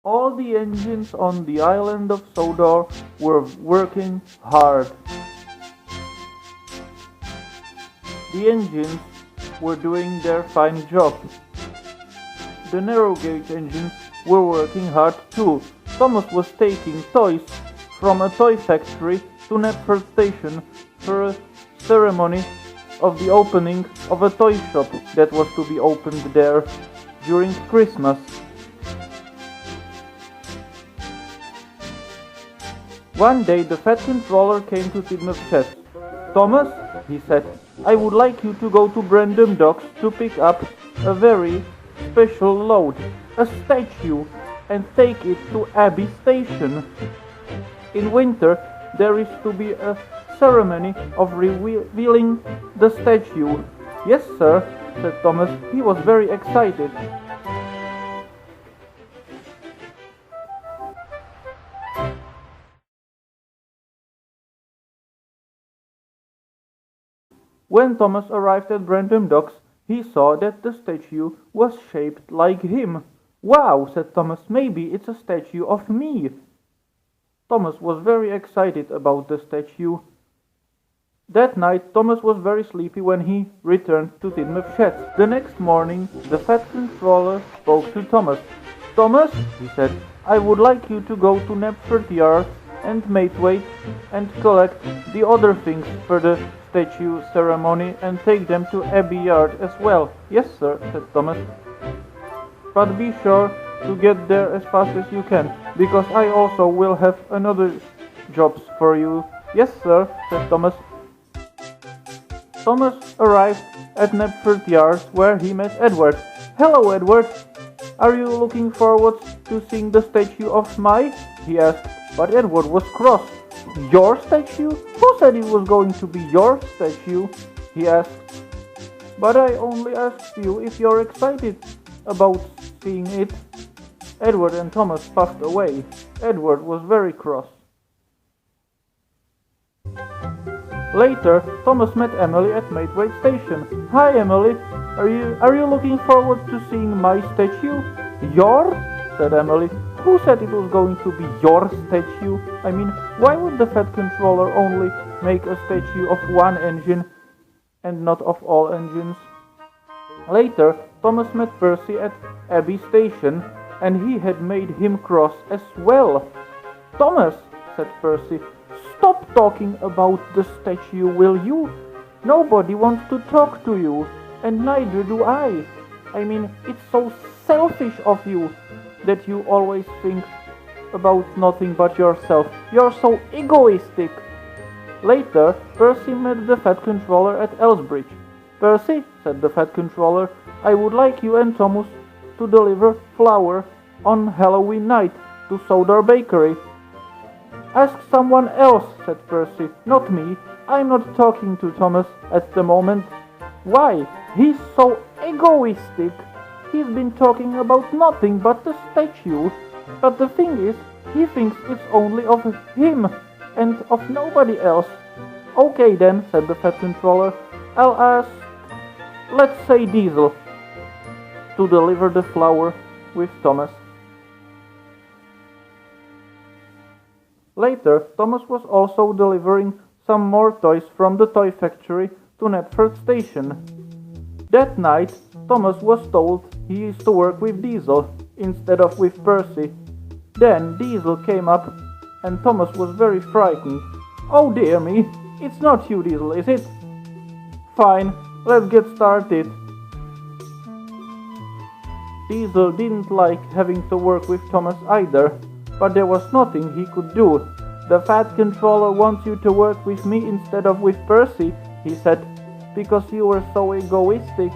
All the engines on the island of Sodor were working hard. The engines were doing their fine job. The narrow gauge engines were working hard too. Thomas was taking toys from a toy factory to Knapford Station for a ceremony of the opening of a toy shop that was to be opened there during Christmas. One day the Fat Controller came to Tidmouth Chess. "Thomas," he said, "I would like you to go to Brandon Docks to pick up a very special load, a statue, and take it to Abbey Station. In winter there is to be a ceremony of revealing the statue." "Yes, sir," said Thomas. He was very excited. When Thomas arrived at Brandon Docks, he saw that the statue was shaped like him. "Wow," said Thomas, "maybe it's a statue of me." Thomas was very excited about the statue. That night, Thomas was very sleepy when he returned to Tidmouth Sheds. The next morning, the Fat Controller spoke to Thomas. "Thomas," he said, "I would like you to go to Knapford Yard and Maithwaite and collect the other things for the statue ceremony and take them to Abbey Yard as well." "Yes, sir," said Thomas. "But be sure to get there as fast as you can, because I also will have another jobs for you." "Yes, sir," said Thomas. Thomas arrived at Knapford Yard, where he met Edward. "Hello, Edward. Are you looking forward to seeing the statue of my?" he asked. But Edward was cross. "Your statue? Who said it was going to be your statue?" he asked. "But I only asked you if you're excited about seeing it." Edward and Thomas puffed away. Edward was very cross. Later, Thomas met Emily at Maithwaite Station. "Hi, Emily. Are you looking forward to seeing my statue?" "Your?" said Emily. "Who said it was going to be your statue? I mean, why would the Fat Controller only make a statue of one engine and not of all engines?" Later, Thomas met Percy at Abbey Station, and he had made him cross as well. "Thomas," said Percy, "stop talking about the statue, will you? Nobody wants to talk to you, and neither do I. I mean, it's so selfish of you that you always think about nothing but yourself. You're so egoistic." Later, Percy met the Fat Controller at Elsbridge. "Percy," said the Fat Controller, "I would like you and Thomas to deliver flour on Halloween night to Sodor Bakery." "Ask someone else," said Percy, "not me. I'm not talking to Thomas at the moment." "Why? He's so egoistic. He's been talking about nothing but the statue. But the thing is, he thinks it's only of him and of nobody else." "Okay then," said the Fat Controller. "I'll ask, let's say Diesel, to deliver the flour with Thomas." Later, Thomas was also delivering some more toys from the toy factory to Knapford Station. That night, Thomas was told he used to work with Diesel instead of with Percy. Then Diesel came up and Thomas was very frightened. "Oh dear me, it's not you, Diesel, is it? Fine, let's get started." Diesel didn't like having to work with Thomas either, but there was nothing he could do. "The Fat Controller wants you to work with me instead of with Percy," he said, "because you were so egoistic."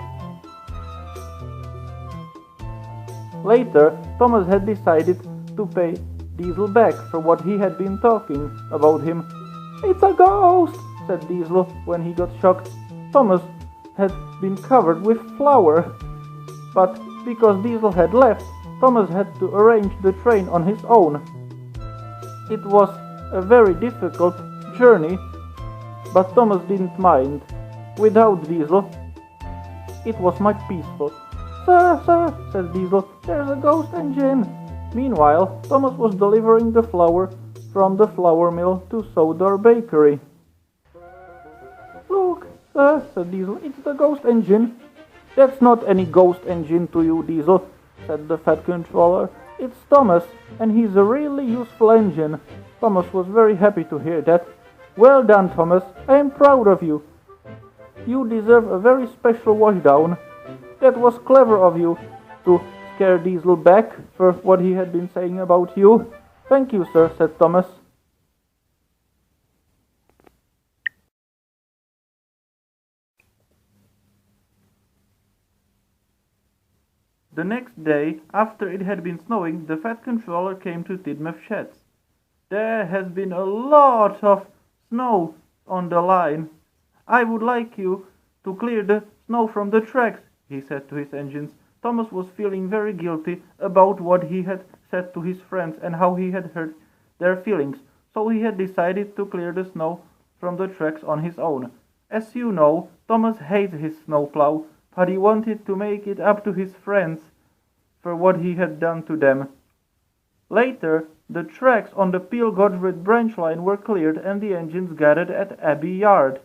Later, Thomas had decided to pay Diesel back for what he had been talking about him. "It's a ghost," said Diesel when he got shocked. Thomas had been covered with flour. But because Diesel had left, Thomas had to arrange the train on his own. It was a very difficult journey, but Thomas didn't mind. Without Diesel, it was much peaceful. "Sir, sir," said Diesel, "there's a ghost engine." Meanwhile, Thomas was delivering the flour from the flour mill to Sodor Bakery. "Look, said Diesel, "it's the ghost engine." "That's not any ghost engine to you, Diesel," said the Fat Controller. "It's Thomas, and he's a really useful engine." Thomas was very happy to hear that. "Well done, Thomas. I am proud of you. You deserve a very special washdown. That was clever of you to scare Diesel back for what he had been saying about you." "Thank you, sir," said Thomas. The next day, after it had been snowing, the Fat Controller came to Tidmouth Sheds. "There has been a lot of snow on the line. I would like you to clear the snow from the tracks," he said to his engines. Thomas was feeling very guilty about what he had said to his friends and how he had hurt their feelings, so he had decided to clear the snow from the tracks on his own. As you know, Thomas hates his snowplow, but he wanted to make it up to his friends for what he had done to them. Later, the tracks on the Peel Godred branch line were cleared and the engines gathered at Abbey Yard.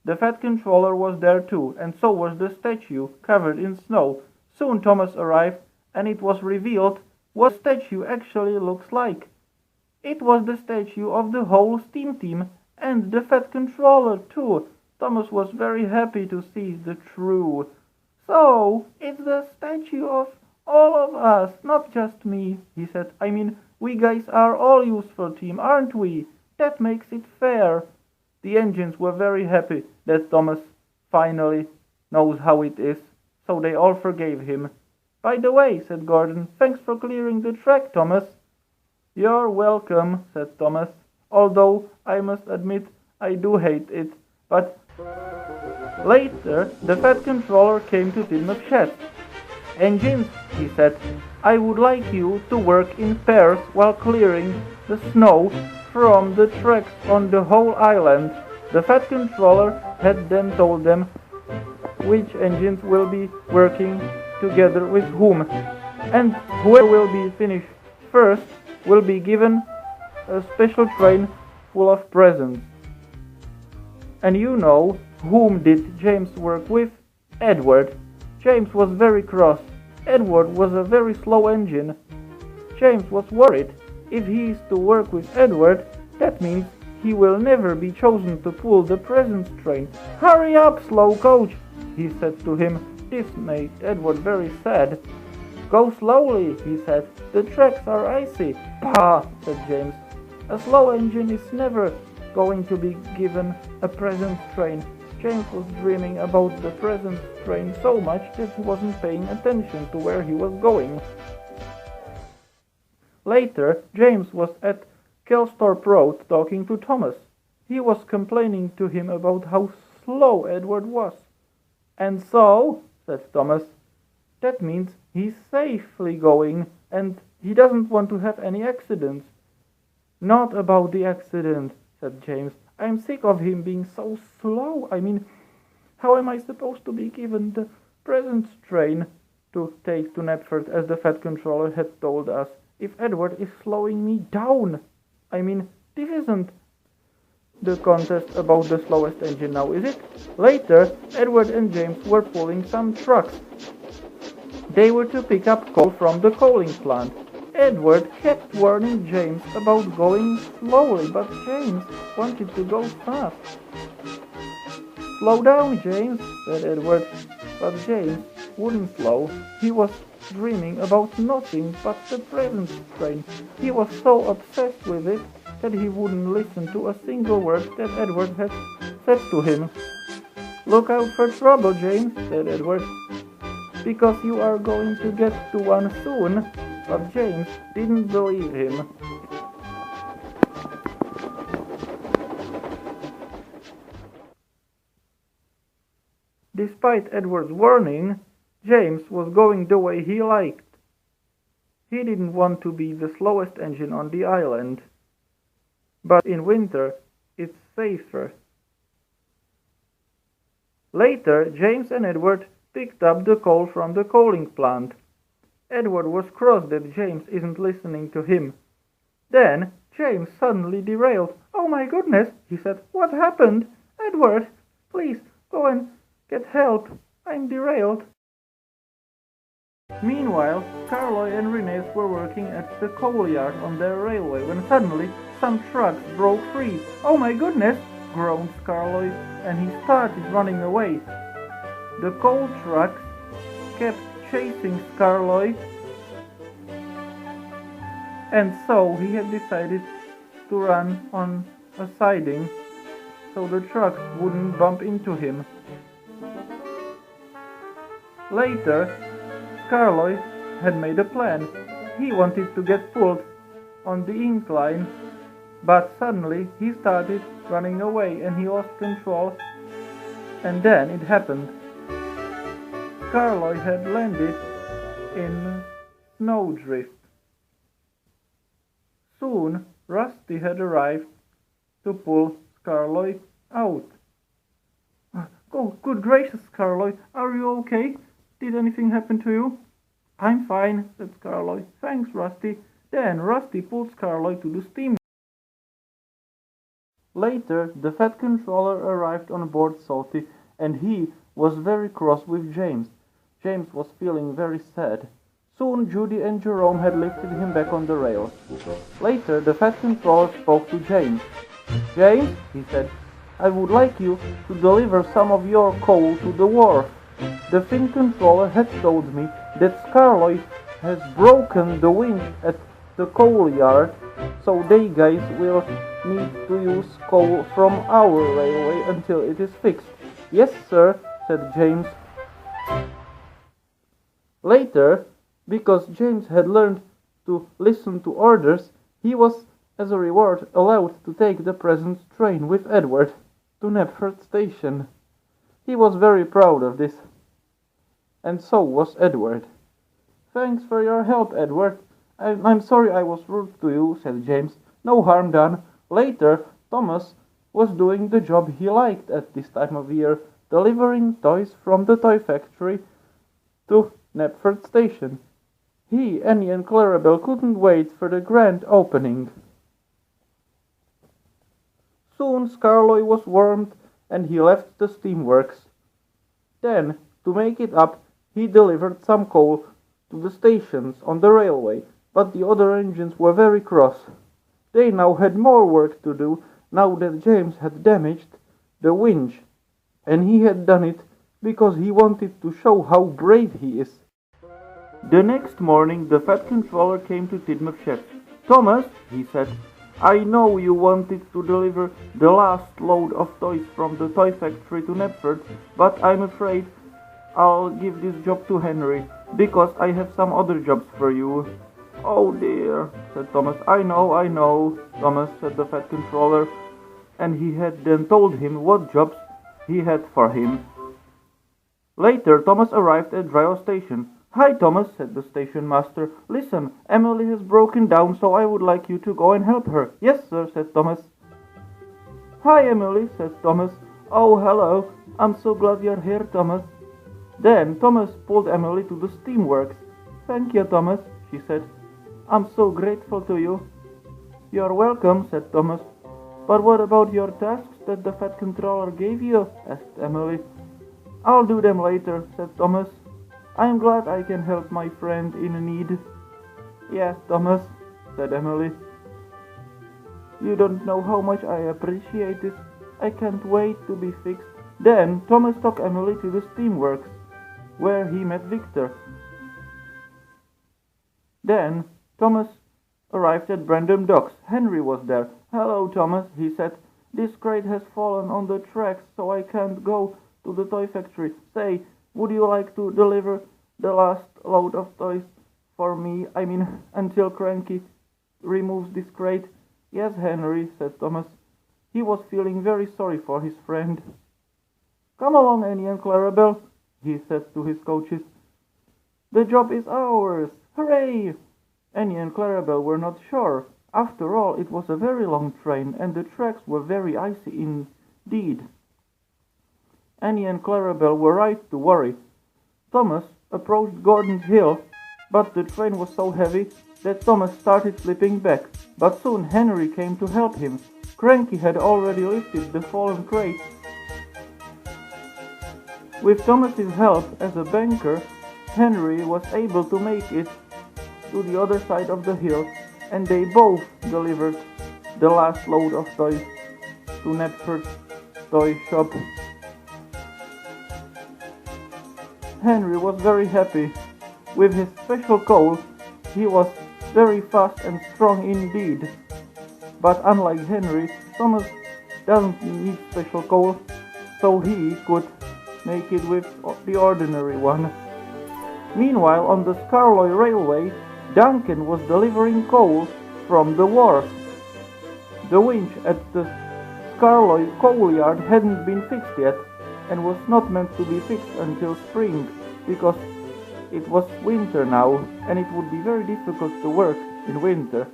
The Fat Controller was there too, and so was the statue, covered in snow. Soon Thomas arrived, and it was revealed what the statue actually looks like. It was the statue of the whole steam team, and the Fat Controller too. Thomas was very happy to see the truth. "So, it's the statue of all of us, not just me," he said. "I mean, we guys are all useful team, aren't we? That makes it fair." The engines were very happy that Thomas finally knows how it is, so they all forgave him. "By the way," said Gordon, "thanks for clearing the track, Thomas." "You're welcome," said Thomas, "although I must admit I do hate it." But later, the Fat Controller came to Tidmouth Sheds. "Engines," he said, "I would like you to work in pairs while clearing the snow from the tracks on the whole island." The Fat Controller had then told them which engines will be working together with whom, and whoever will be finished first will be given a special train full of presents. And you know, whom did James work with? Edward. James was very cross. Edward was a very slow engine. James was worried. If he is to work with Edward, that means he will never be chosen to pull the presents train. "Hurry up, slow coach," he said to him. This made Edward very sad. "Go slowly," he said. "The tracks are icy." "Pah," said James. "A slow engine is never going to be given a presents train." James was dreaming about the presents train so much that he wasn't paying attention to where he was going. Later, James was at Kelsthorpe Road talking to Thomas. He was complaining to him about how slow Edward was. "And so," said Thomas, "that means he's safely going, and he doesn't want to have any accidents." "Not about the accident," said James. "I'm sick of him being so slow. I mean, how am I supposed to be given the presents train to take to Knapford, as the Fat Controller had told us, if Edward is slowing me down? I mean, this isn't the contest about the slowest engine now, is it?" Later, Edward and James were pulling some trucks. They were to pick up coal from the coaling plant. Edward kept warning James about going slowly, but James wanted to go fast. "Slow down, James," said Edward, but James wouldn't slow. He was dreaming about nothing but the presents train. He was so obsessed with it that he wouldn't listen to a single word that Edward had said to him. "Look out for trouble, James," said Edward, "because you are going to get to one soon." But James didn't believe him. Despite Edward's warning, James was going the way he liked. He didn't want to be the slowest engine on the island. But in winter, it's safer. Later, James and Edward picked up the coal from the coaling plant. Edward was cross that James isn't listening to him. Then James suddenly derailed. "Oh my goodness," he said. "What happened? Edward, please go and get help. I'm derailed." Meanwhile, Carloy and Renee were working at the coal yard on their railway when suddenly some trucks broke free. "Oh my goodness," groaned Carloy, and he started running away. The coal trucks kept chasing Carloy, and so he had decided to run on a siding so the trucks wouldn't bump into him. Later, Carloy had made a plan. He wanted to get pulled on the incline, but suddenly he started running away and he lost control, and then it happened. Carloy had landed in snowdrift. Soon Rusty had arrived to pull Carloy out. "Oh, good gracious, Carloy, are you okay? Did anything happen to you?" "I'm fine," said Carloy. "Thanks, Rusty." Then Rusty pulled Carloy to the steam. Later, the Fat Controller arrived on board Salty, and he was very cross with James. James was feeling very sad. Soon Judy and Jerome had lifted him back on the rail. Later, the Fat Controller spoke to James. "James," he said, "I would like you to deliver some of your coal to the wharf. The Fin Controller had told me that Carloy has broken the winch at the coal yard, so they guys will need to use coal from our railway until it is fixed." "Yes, sir," said James. Later, because James had learned to listen to orders, he was, as a reward, allowed to take the present train with Edward to Knapford Station. He was very proud of this, and so was Edward. "Thanks for your help, Edward. I'm sorry I was rude to you," said James. "No harm done." Later, Thomas was doing the job he liked at this time of year, delivering toys from the toy factory to Knapford Station. He, Annie, and Clarabelle couldn't wait for the grand opening. Soon Carloy was warmed and he left the steamworks. Then, to make it up, he delivered some coal to the stations on the railway, but the other engines were very cross. They now had more work to do now that James had damaged the winch, and he had done it because he wanted to show how brave he is. The next morning, the Fat Controller came to Tidmouth Shed. "Thomas," he said, "I know you wanted to deliver the last load of toys from the toy factory to Knapford, but I'm afraid I'll give this job to Henry, because I have some other jobs for you." "Oh dear," said Thomas. I know, Thomas," said the Fat Controller, and he had then told him what jobs he had for him. Later, Thomas arrived at Dryo Station. "Hi, Thomas," said the station master. "Listen, Emily has broken down, so I would like you to go and help her." "Yes, sir," said Thomas. "Hi, Emily," said Thomas. "Oh, hello. I'm so glad you're here, Thomas." Then Thomas pulled Emily to the steamworks. "Thank you, Thomas," she said. "I'm so grateful to you." "You're welcome," said Thomas. "But what about your tasks that the Fat Controller gave you?" asked Emily. "I'll do them later," said Thomas. "I'm glad I can help my friend in need." "Yes, Thomas," said Emily. "You don't know how much I appreciate this. I can't wait to be fixed." Then Thomas took Emily to the steamworks, where he met Victor. Then Thomas arrived at Brandon Docks. Henry was there. "Hello, Thomas," he said. "This crate has fallen on the tracks, so I can't go to the toy factory. Say, would you like to deliver the last load of toys for me? I mean, until Cranky removes this crate." "Yes, Henry," said Thomas. He was feeling very sorry for his friend. "Come along, Annie and Clarabelle," he said to his coaches. "The job is ours! Hooray!" Annie and Clarabelle were not sure. After all, it was a very long train, and the tracks were very icy indeed. Annie and Clarabelle were right to worry. Thomas approached Gordon's Hill, But the train was so heavy that Thomas started slipping back, but soon Henry came to help him. Cranky had already lifted the fallen crate. With Thomas's help as a banker, Henry was able to make it to the other side of the hill, and they both delivered the last load of toys to Knepford's toy shop. Henry was very happy. With his special coal, he was very fast and strong indeed. But unlike Henry, Thomas doesn't need special coal, so he could make it with the ordinary one. Meanwhile, on the Scarloy Railway, Duncan was delivering coal from the wharf. The winch at the Scarloy coal yard hadn't been fixed yet, and was not meant to be fixed until spring, because it was winter now, and it would be very difficult to work in winter.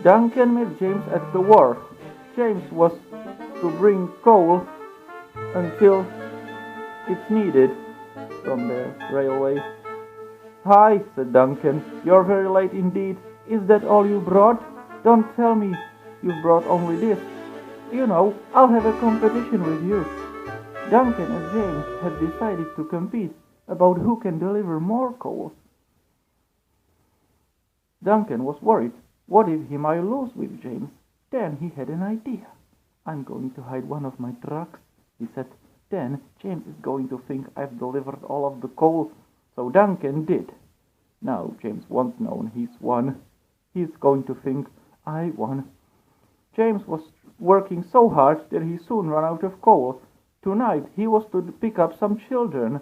Duncan met James at the wharf. James was to bring coal until it's needed from the railway. "Hi," said Duncan. "You're very late indeed. Is that all you brought? Don't tell me you've brought only this. You know, I'll have a competition with you." Duncan and James had decided to compete about who can deliver more coal. Duncan was worried. What if he might lose with James? Then he had an idea. "I'm going to hide one of my trucks," he said. "Then James is going to think I've delivered all of the coal." So Duncan did. Now James won't know he's won. He's going to think, "I won." James was working so hard that he soon ran out of coal. Tonight he was to pick up some children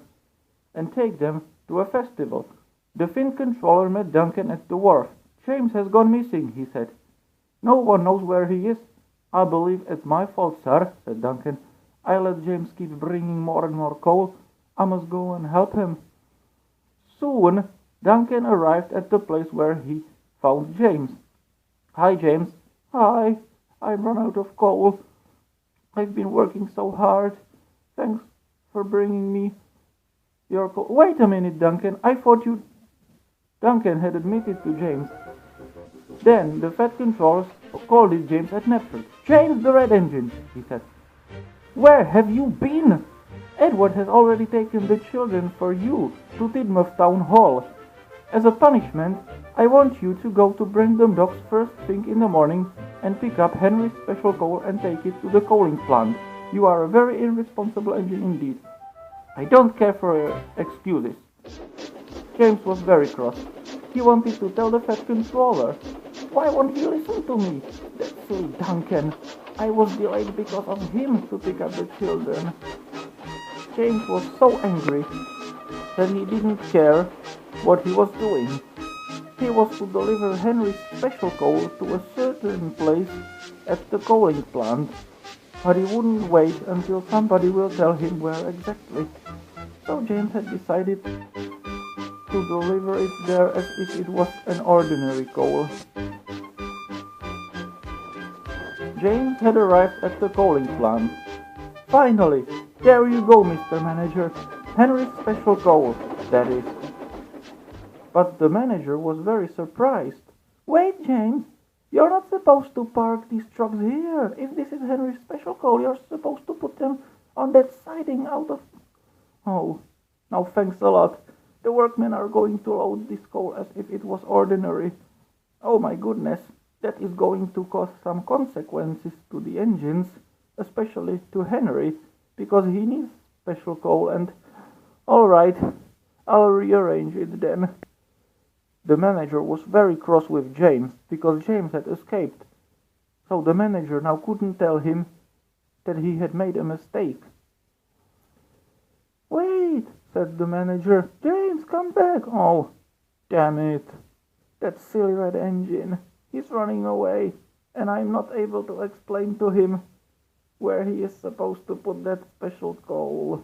and take them to a festival. The Finn controller met Duncan at the wharf. "James has gone missing," he said. "No one knows where he is." "I believe it's my fault, sir," said Duncan. "I let James keep bringing more and more coal. I must go and help him." Soon Duncan arrived at the place where he found James. "Hi, James." "Hi, I've run out of coal. I've been working so hard. Thanks for bringing me your coal." "Wait a minute, Duncan. I thought you..." Duncan had admitted to James. Then the Fat Controller called it James at Knepford. "James the Red Engine," he said. "Where have you been? Edward has already taken the children for you to Tidmouth Town Hall. As a punishment, I want you to go to Brendam Docks first thing in the morning and pick up Henry's special coal and take it to the coaling plant. You are a very irresponsible engine indeed." "I don't care for excuses." James was very cross. He wanted to tell the Fat Controller. "Why won't he listen to me? That silly Duncan. I was delayed because of him to pick up the children." James was so angry that he didn't care what he was doing. He was to deliver Henry's special coal to a certain place at the coaling plant, but he wouldn't wait until somebody will tell him where exactly. So James had decided to deliver it there as if it was an ordinary coal. James had arrived at the coaling plant. "Finally, there you go, Mr. Manager. Henry's special coal, that is." But the manager was very surprised. "Wait, James. You're not supposed to park these trucks here. If this is Henry's special coal, you're supposed to put them on that siding out of..." "Oh, now thanks a lot. The workmen are going to load this coal as if it was ordinary. Oh my goodness, that is going to cause some consequences to the engines, especially to Henry, because he needs special coal and... All right, I'll rearrange it then." The manager was very cross with James, because James had escaped. So the manager now couldn't tell him that he had made a mistake. "Wait," said the manager. "James, come back." "Oh, damn it. That silly red engine. He's running away, and I'm not able to explain to him where he is supposed to put that special coal.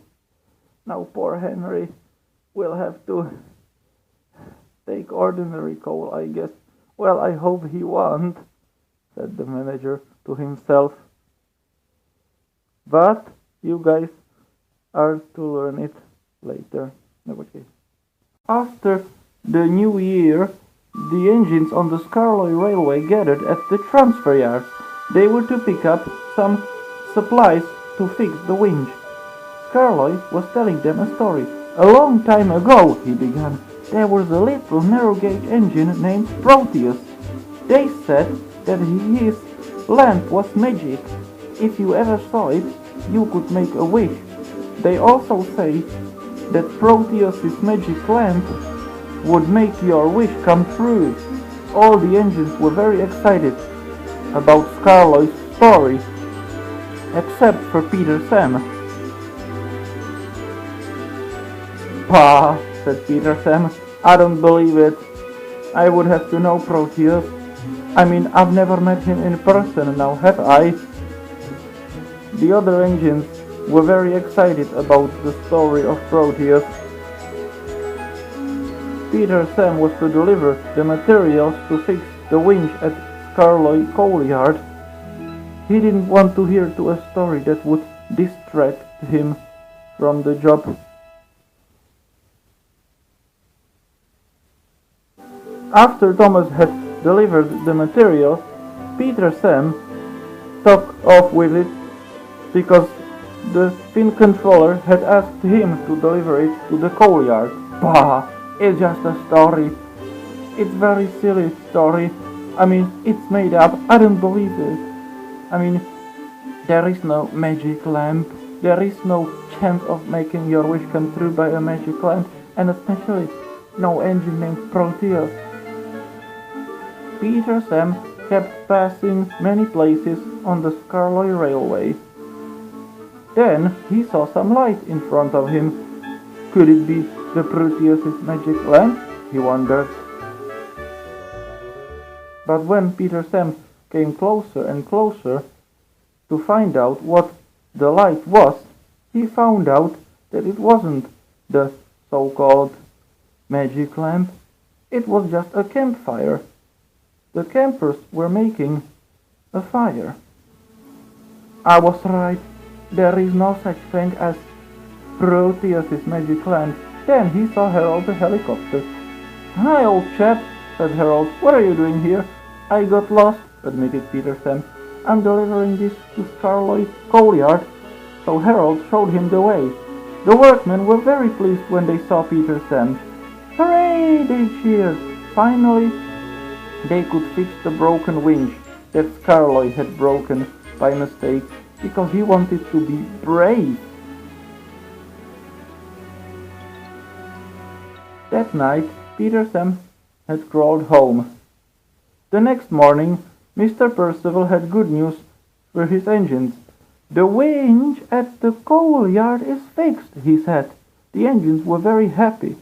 Now poor Henry will have to take ordinary coal, I guess. Well, I hope he won't," said the manager to himself. But you guys are to learn it later. Okay. After the new year, the engines on the Skarloy Railway gathered at the transfer yards. They were to pick up some supplies to fix the winch. Skarloy was telling them a story. A long time ago, he began, there was a little narrow-gauge engine named Proteus. They said that his lamp was magic. If you ever saw it, you could make a wish. They also say that Proteus's magic lamp would make your wish come true. All the engines were very excited about Skarloy's story, except for Peter Sam. "Pah," said Peter Sam, "I don't believe it. I would have to know Proteus. I mean, I've never met him in person now, have I?" The other engines were very excited about the story of Proteus. Peter Sam was to deliver the materials to fix the winch at Skarloy Coal Yard. He didn't want to hear to a story that would distract him from the job. After Thomas had delivered the materials, Peter Sam took off with it because the spin controller had asked him to deliver it to the coal yard. "Bah, it's just a story. It's very silly story. I mean, it's made up. I don't believe it. I mean, there is no magic lamp. There is no chance of making your wish come true by a magic lamp, and especially no engine named Proteus." Peter Sam kept passing many places on the Skarloy Railway. Then he saw some light in front of him. Could it be the Proteus's magic lamp? He wondered. But when Peter Sam came closer and closer to find out what the light was, he found out that it wasn't the so-called magic lamp. It was just a campfire. The campers were making a fire. "I was right. There is no such thing as Proteus's magic lamp." Then he saw Harold the helicopter. "Hi, old chap," said Harold. "What are you doing here?" "I got lost," admitted Peter Sam. "I'm delivering this to Skarloy Coal Yard." So Harold showed him the way. The workmen were very pleased when they saw Peter Sam. "Hooray!" they cheered. Finally, they could fix the broken winch that Skarloy had broken by mistake because he wanted to be brave. That night, Peter Sam had crawled home. The next morning, Mr. Percival had good news for his engines. "The winch at the coal yard is fixed," he said. The engines were very happy.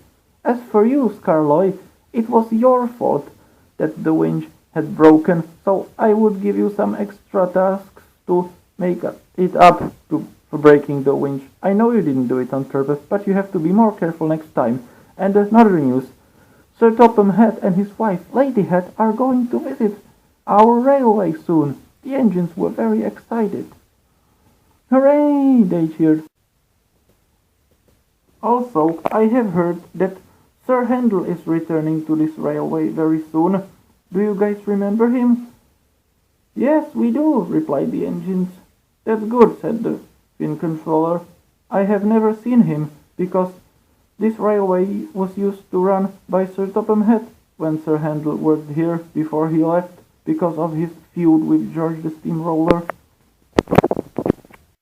"As for you, Skarloy, it was your fault that the winch had broken, so I would give you some extra tasks to make it up for breaking the winch. I know you didn't do it on purpose, but you have to be more careful next time. And another news. Sir Topham Hatt and his wife, Lady Hatt, are going to visit our railway soon." The engines were very excited. "Hooray!" they cheered. "Also, I have heard that Sir Handel is returning to this railway very soon. Do you guys remember him?" "Yes, we do," replied the engines. "That's good," said the spin controller. "I have never seen him because this railway was used to run by Sir Topham Hatt when Sir Handel worked here before he left because of his feud with George the Steamroller."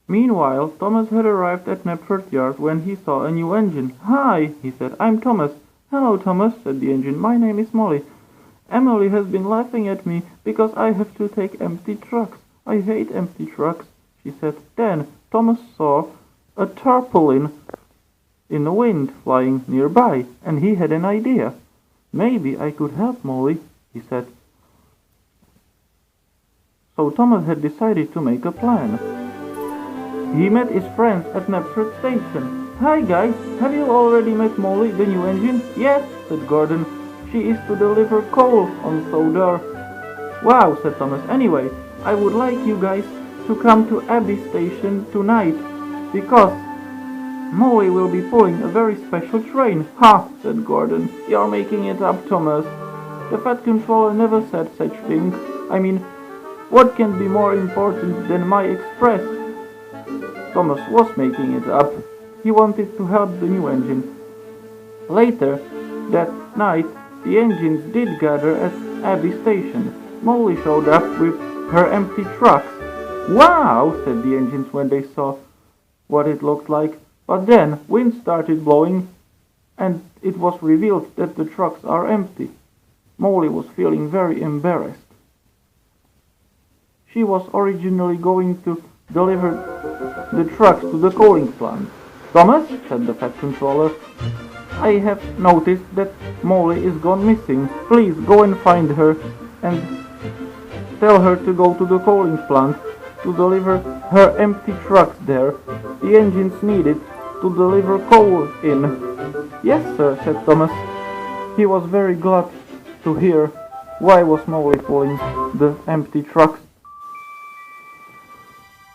Meanwhile, Thomas had arrived at Knapford Yard when he saw a new engine. "Hi," he said, "I'm Thomas." "Hello, Thomas," said the engine. "My name is Molly. Emily has been laughing at me because I have to take empty trucks. I hate empty trucks," she said. Then Thomas saw a tarpaulin in the wind flying nearby, and he had an idea. "Maybe I could help Molly," he said. So Thomas had decided to make a plan. He met his friends at Knapford Station. "Hi guys, have you already met Molly, the new engine?" "Yes," said Gordon. "She is to deliver coal on Sodor." "Wow," said Thomas. "Anyway, I would like you guys to come to Abbey Station tonight because Molly will be pulling a very special train. Ha, said Gordon. You're making it up, Thomas. The Fat Controller never said such thing. I mean, what can be more important than my express? Thomas was making it up. He wanted to help the new engine. Later that night, the engines did gather at Abbey Station. Molly showed up with her empty trucks. Wow, said the engines when they saw what it looked like. But then wind started blowing and it was revealed that the trucks are empty. Molly was feeling very embarrassed. She was originally going to deliver the trucks to the coaling plant. Thomas, said the Fat Controller, I have noticed that Molly is gone missing. Please go and find her and tell her to go to the coaling plant to deliver her empty trucks there. The engines need it to deliver coal in. Yes, sir, said Thomas. He was very glad to hear why was Molly pulling the empty trucks.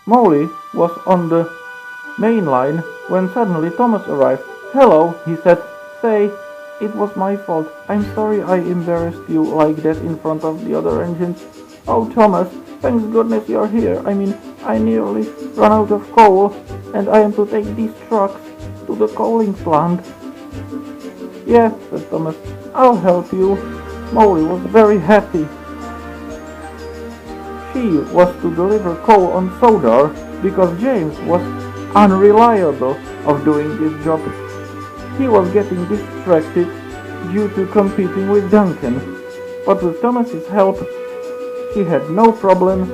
Molly was on the main line when suddenly Thomas arrived. Hello, he said. Say, it was my fault. I'm sorry I embarrassed you like that in front of the other engines. Oh, Thomas, thanks goodness you're here. I mean, I nearly ran out of coal and I am to take these trucks to the coaling plant. Yes, said Thomas, I'll help you. Molly was very happy. She was to deliver coal on Sodor because James was unreliable of doing this job. He was getting distracted due to competing with Duncan, but with Thomas's help, she had no problem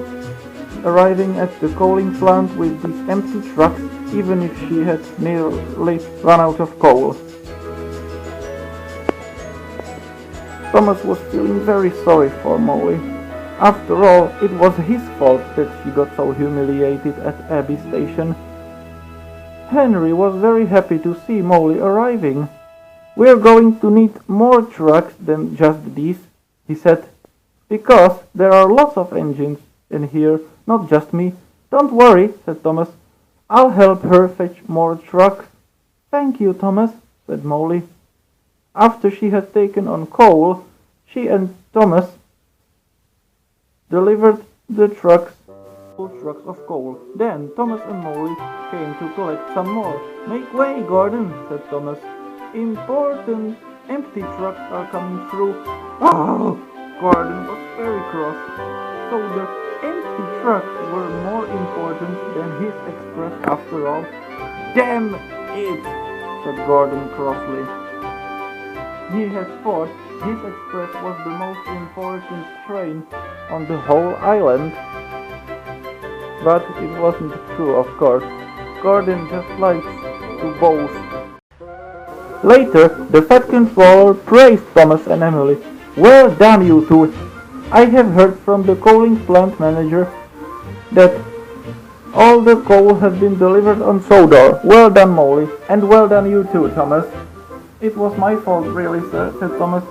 arriving at the coaling plant with these empty trucks, even if she had nearly run out of coal. Thomas was feeling very sorry for Molly. After all, it was his fault that she got so humiliated at Abbey Station. Henry was very happy to see Molly arriving. We're going to need more trucks than just these, he said, because there are lots of engines in here, not just me. Don't worry, said Thomas. I'll help her fetch more trucks. Thank you, Thomas, said Molly. After she had taken on coal, she and Thomas delivered the trucks of coal. Then Thomas and Molly came to collect some more. Make way, Gordon, said Thomas. Important empty trucks are coming through. Oh, Gordon was very cross. So the empty trucks were more important than his express after all. Damn it, said Gordon crossly. He had thought his express was the most important train on the whole island. But it wasn't true, of course. Gordon just likes to boast. Later, the Fat Controller praised Thomas and Emily. Well done, you two. I have heard from the coaling plant manager that all the coal has been delivered on Sodor. Well done, Molly. And well done, you too, Thomas. It was my fault, really, sir, said Thomas.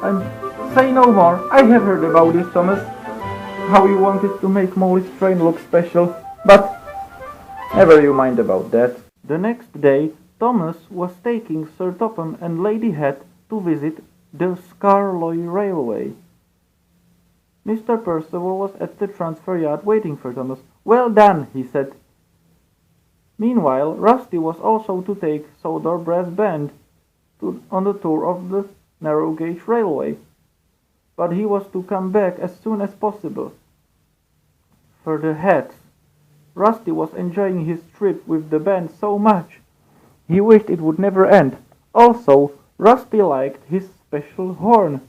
Say no more. I have heard about this, Thomas. How you wanted to make Molly's train look special. But never you mind about that. The next day, Thomas was taking Sir Topham and Lady Het to visit the Scarloy Railway. Mr. Percival was at the transfer yard waiting for Thomas. Well done, he said. Meanwhile, Rusty was also to take Sodor Brass Band on the tour of the narrow gauge railway, but he was to come back as soon as possible. For the Hets, Rusty was enjoying his trip with the band so much. He wished it would never end. Also, Rusty liked his special horn.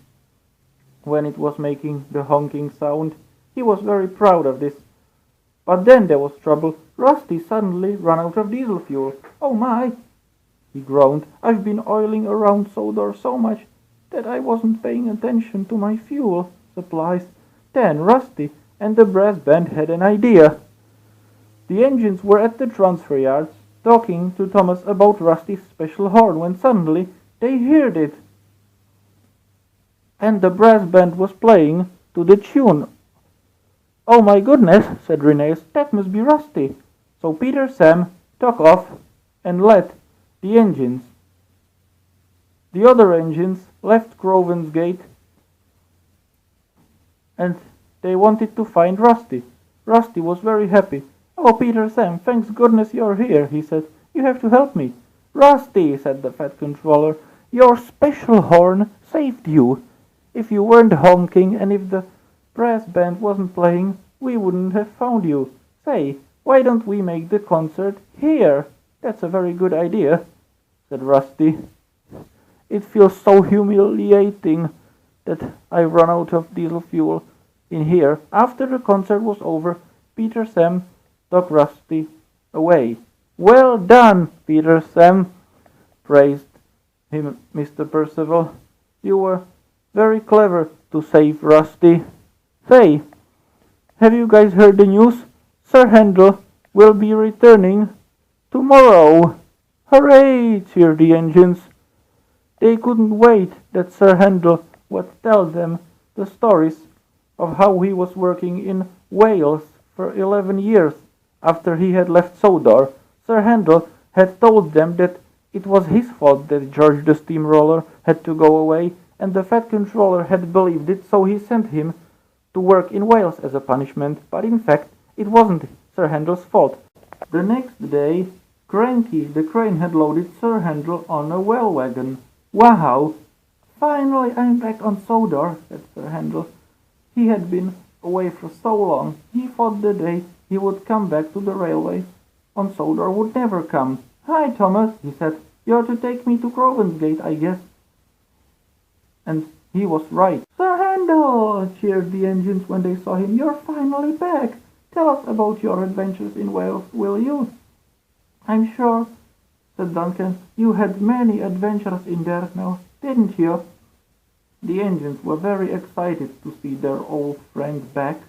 When it was making the honking sound, he was very proud of this. But then there was trouble. Rusty suddenly ran out of diesel fuel. Oh my, he groaned. I've been oiling around Sodor so much that I wasn't paying attention to my fuel supplies. Then Rusty and the brass band had an idea. The engines were at the transfer yards talking to Thomas about Rusty's special horn when suddenly they heard it. And the brass band was playing to the tune. Oh my goodness, said Rheneas, that must be Rusty. So Peter Sam took off and let The engines. The other engines left Groven's Gate and they wanted to find Rusty. Rusty was very happy. "Oh, Peter Sam, thanks goodness you're here," he said. "You have to help me." "Rusty," said the Fat Controller, "your special horn saved you. If you weren't honking and if the brass band wasn't playing, we wouldn't have found you. Say, why don't we make the concert here?" "That's a very good idea," said Rusty. "It feels so humiliating that I run out of diesel fuel in here." After the concert was over, Peter Sam took Rusty away. "Well done, Peter Sam," praised him Mr. Percival. "You were very clever to save Rusty. Say, have you guys heard the news? Sir Handel will be returning tomorrow." "Hooray!" cheered the engines. They couldn't wait that Sir Handel would tell them the stories of how he was working in Wales for 11 years after he had left Sodor. Sir Handel had told them that it was his fault that George the Steamroller had to go away, and the Fat Controller had believed it, so he sent him to work in Wales as a punishment, but in fact it wasn't Sir Handel's fault. The next day, Cranky the Crane had loaded Sir Handel on a well wagon. "Wow! Finally I'm back on Sodor," said Sir Handel. He had been away for so long. He thought the day he would come back to the railway on Sodor would never come. "Hi, Thomas," he said. "You're to take me to Groven's Gate, I guess." And he was right. "Sir Handel!" cheered the engines when they saw him. "You're finally back. Tell us about your adventures in Wales, will you?" "I'm sure," said Duncan, "you had many adventures in there now, didn't you?" The engines were very excited to see their old friend back.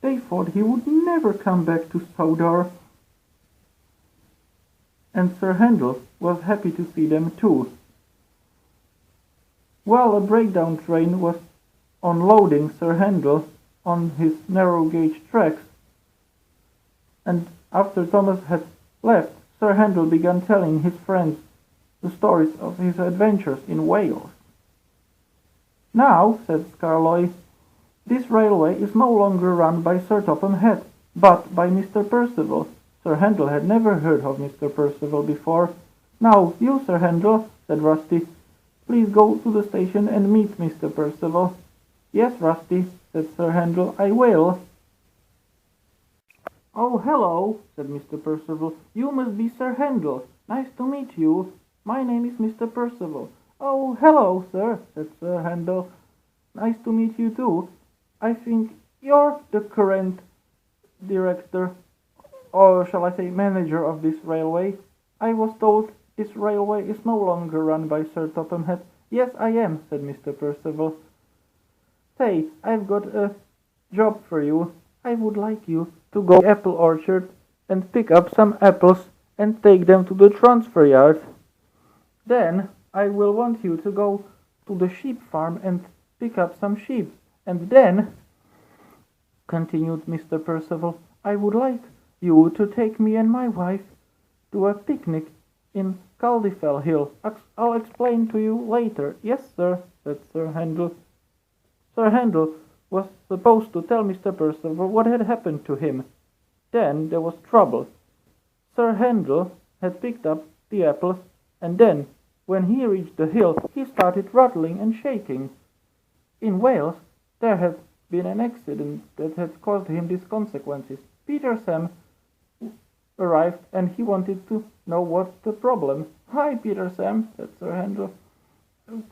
They thought he would never come back to Sodor. And Sir Handel was happy to see them too. While a breakdown train was unloading Sir Handel on his narrow gauge tracks, and after Thomas had left, Sir Handel began telling his friends the stories of his adventures in Wales. "Now," said Scarloy, "this railway is no longer run by Sir Topham Hatt, but by Mr. Percival." Sir Handel had never heard of Mr. Percival before. "Now, you, Sir Handel," said Rusty, "please go to the station and meet Mr. Percival." "Yes, Rusty," said Sir Handel, "I will." "Oh, hello," said Mr. Percival. "You must be Sir Handel. Nice to meet you. My name is Mr. Percival." "Oh, hello, sir," said Sir Handel. "Nice to meet you too. I think you're the current director, or shall I say manager of this railway. I was told this railway is no longer run by Sir Topham Hatt." "Yes, I am," said Mr. Percival. "Say, I've got a job for you. I would like you to go to the apple orchard and pick up some apples and take them to the transfer yard. Then I will want you to go to the sheep farm and pick up some sheep. And then," continued Mr. Percival, "I would like you to take me and my wife to a picnic in Caldifell Hill. I'll explain to you later." "Yes, sir," said Sir Handel. Sir Handel was supposed to tell Mr. Percival what had happened to him. Then there was trouble. Sir Handel had picked up the apples, and then, when he reached the hill, he started rattling and shaking. In Wales, there had been an accident that had caused him these consequences. Peter Sam arrived, and he wanted to know what's the problem. "Hi, Peter Sam," said Sir Handel.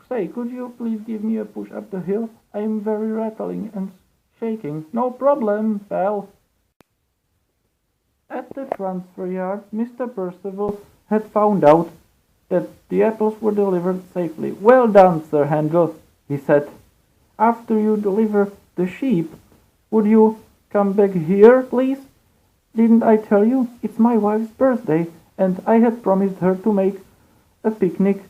"Say, could you please give me a push up the hill? I'm very rattling and shaking." "No problem, pal." At the transfer yard, Mr. Percival had found out that the apples were delivered safely. "Well done, Sir Handel," he said. "After you deliver the sheep, would you come back here, please? Didn't I tell you? It's my wife's birthday, and I had promised her to make a picnic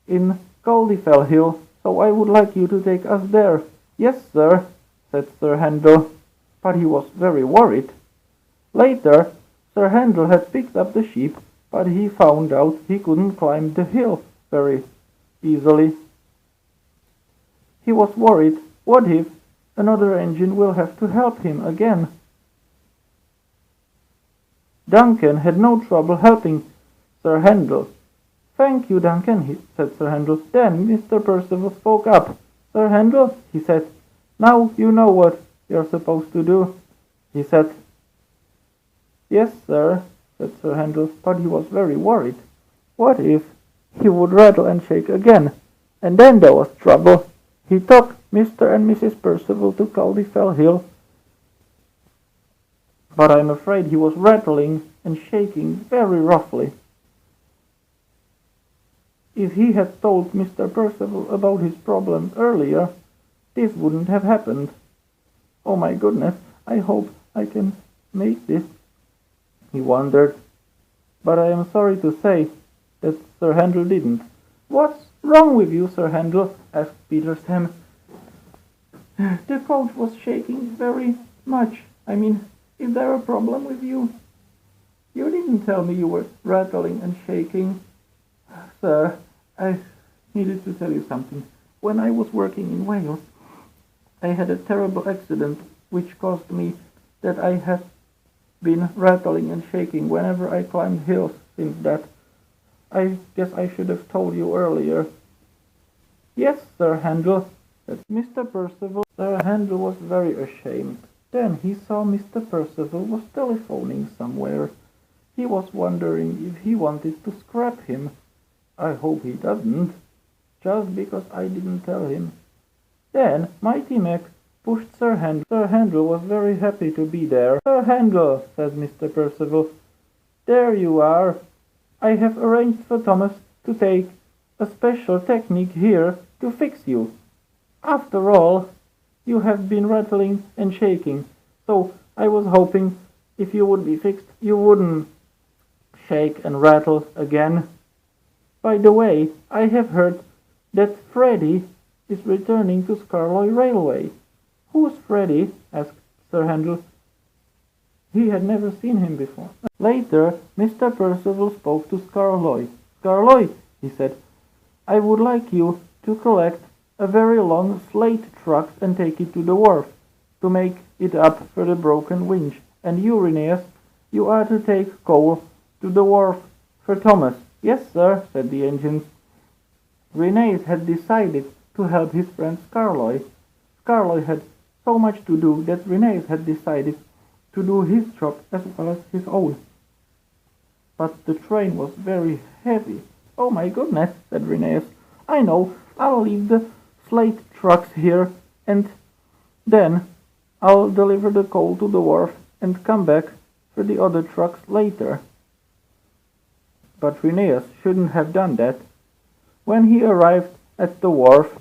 in Caldifell Hill, so I would like you to take us there." "Yes, sir," said Sir Handel, but he was very worried. Later, Sir Handel had picked up the sheep, but he found out he couldn't climb the hill very easily. He was worried, what if another engine will have to help him again? Duncan had no trouble helping Sir Handel. "Thank you, Duncan," said Sir Handel. Then Mr. Percival spoke up. "Sir Handel," he said, "now you know what you're supposed to do." He said, "Yes, sir," said Sir Handel, but he was very worried. What if he would rattle and shake again? And then there was trouble. He took Mr. and Mrs. Percival to Caldyfell Hill, but I'm afraid he was rattling and shaking very roughly. If he had told Mr. Percival about his problem earlier, this wouldn't have happened. "Oh my goodness, I hope I can make this," he wondered. But I am sorry to say that Sir Handel didn't. "What's wrong with you, Sir Handel?" asked Peter Sam. "The coach was shaking very much. I mean, is there a problem with you?" "You didn't tell me you were rattling and shaking." "Sir, I needed to tell you something. When I was working in Wales, I had a terrible accident which caused me that I have been rattling and shaking whenever I climbed hills since that. I guess I should have told you earlier." "Yes, Sir Handel," said Mr. Percival. Sir Handel was very ashamed. Then he saw Mr. Percival was telephoning somewhere. He was wondering if he wanted to scrap him. I hope he doesn't, just because I didn't tell him. Then Mighty Mac pushed Sir Handel. Sir Handel was very happy to be there. "Sir Handel," said Mr. Percival, "there you are. I have arranged for Thomas to take a special technique here to fix you. After all, you have been rattling and shaking, so I was hoping if you would be fixed, you wouldn't shake and rattle again. By the way, I have heard that Freddy is returning to Scarloy Railway." "Who's Freddy?" asked Sir Handel. He had never seen him before. Later, Mr. Percival spoke to Scarloy. "Scarloy," he said, "I would like you to collect a very long slate truck and take it to the wharf to make it up for the broken winch. And you, Rheneas, you are to take coal to the wharf for Thomas." "Yes, sir," said the engines. Rheneas had decided to help his friend Scarloy. Scarloy had so much to do that Rheneas had decided to do his job as well as his own. But the train was very heavy. "Oh my goodness," said Rheneas. "I know, I'll leave the slate trucks here and then I'll deliver the coal to the wharf and come back for the other trucks later." But Rheneas shouldn't have done that. When he arrived at the wharf,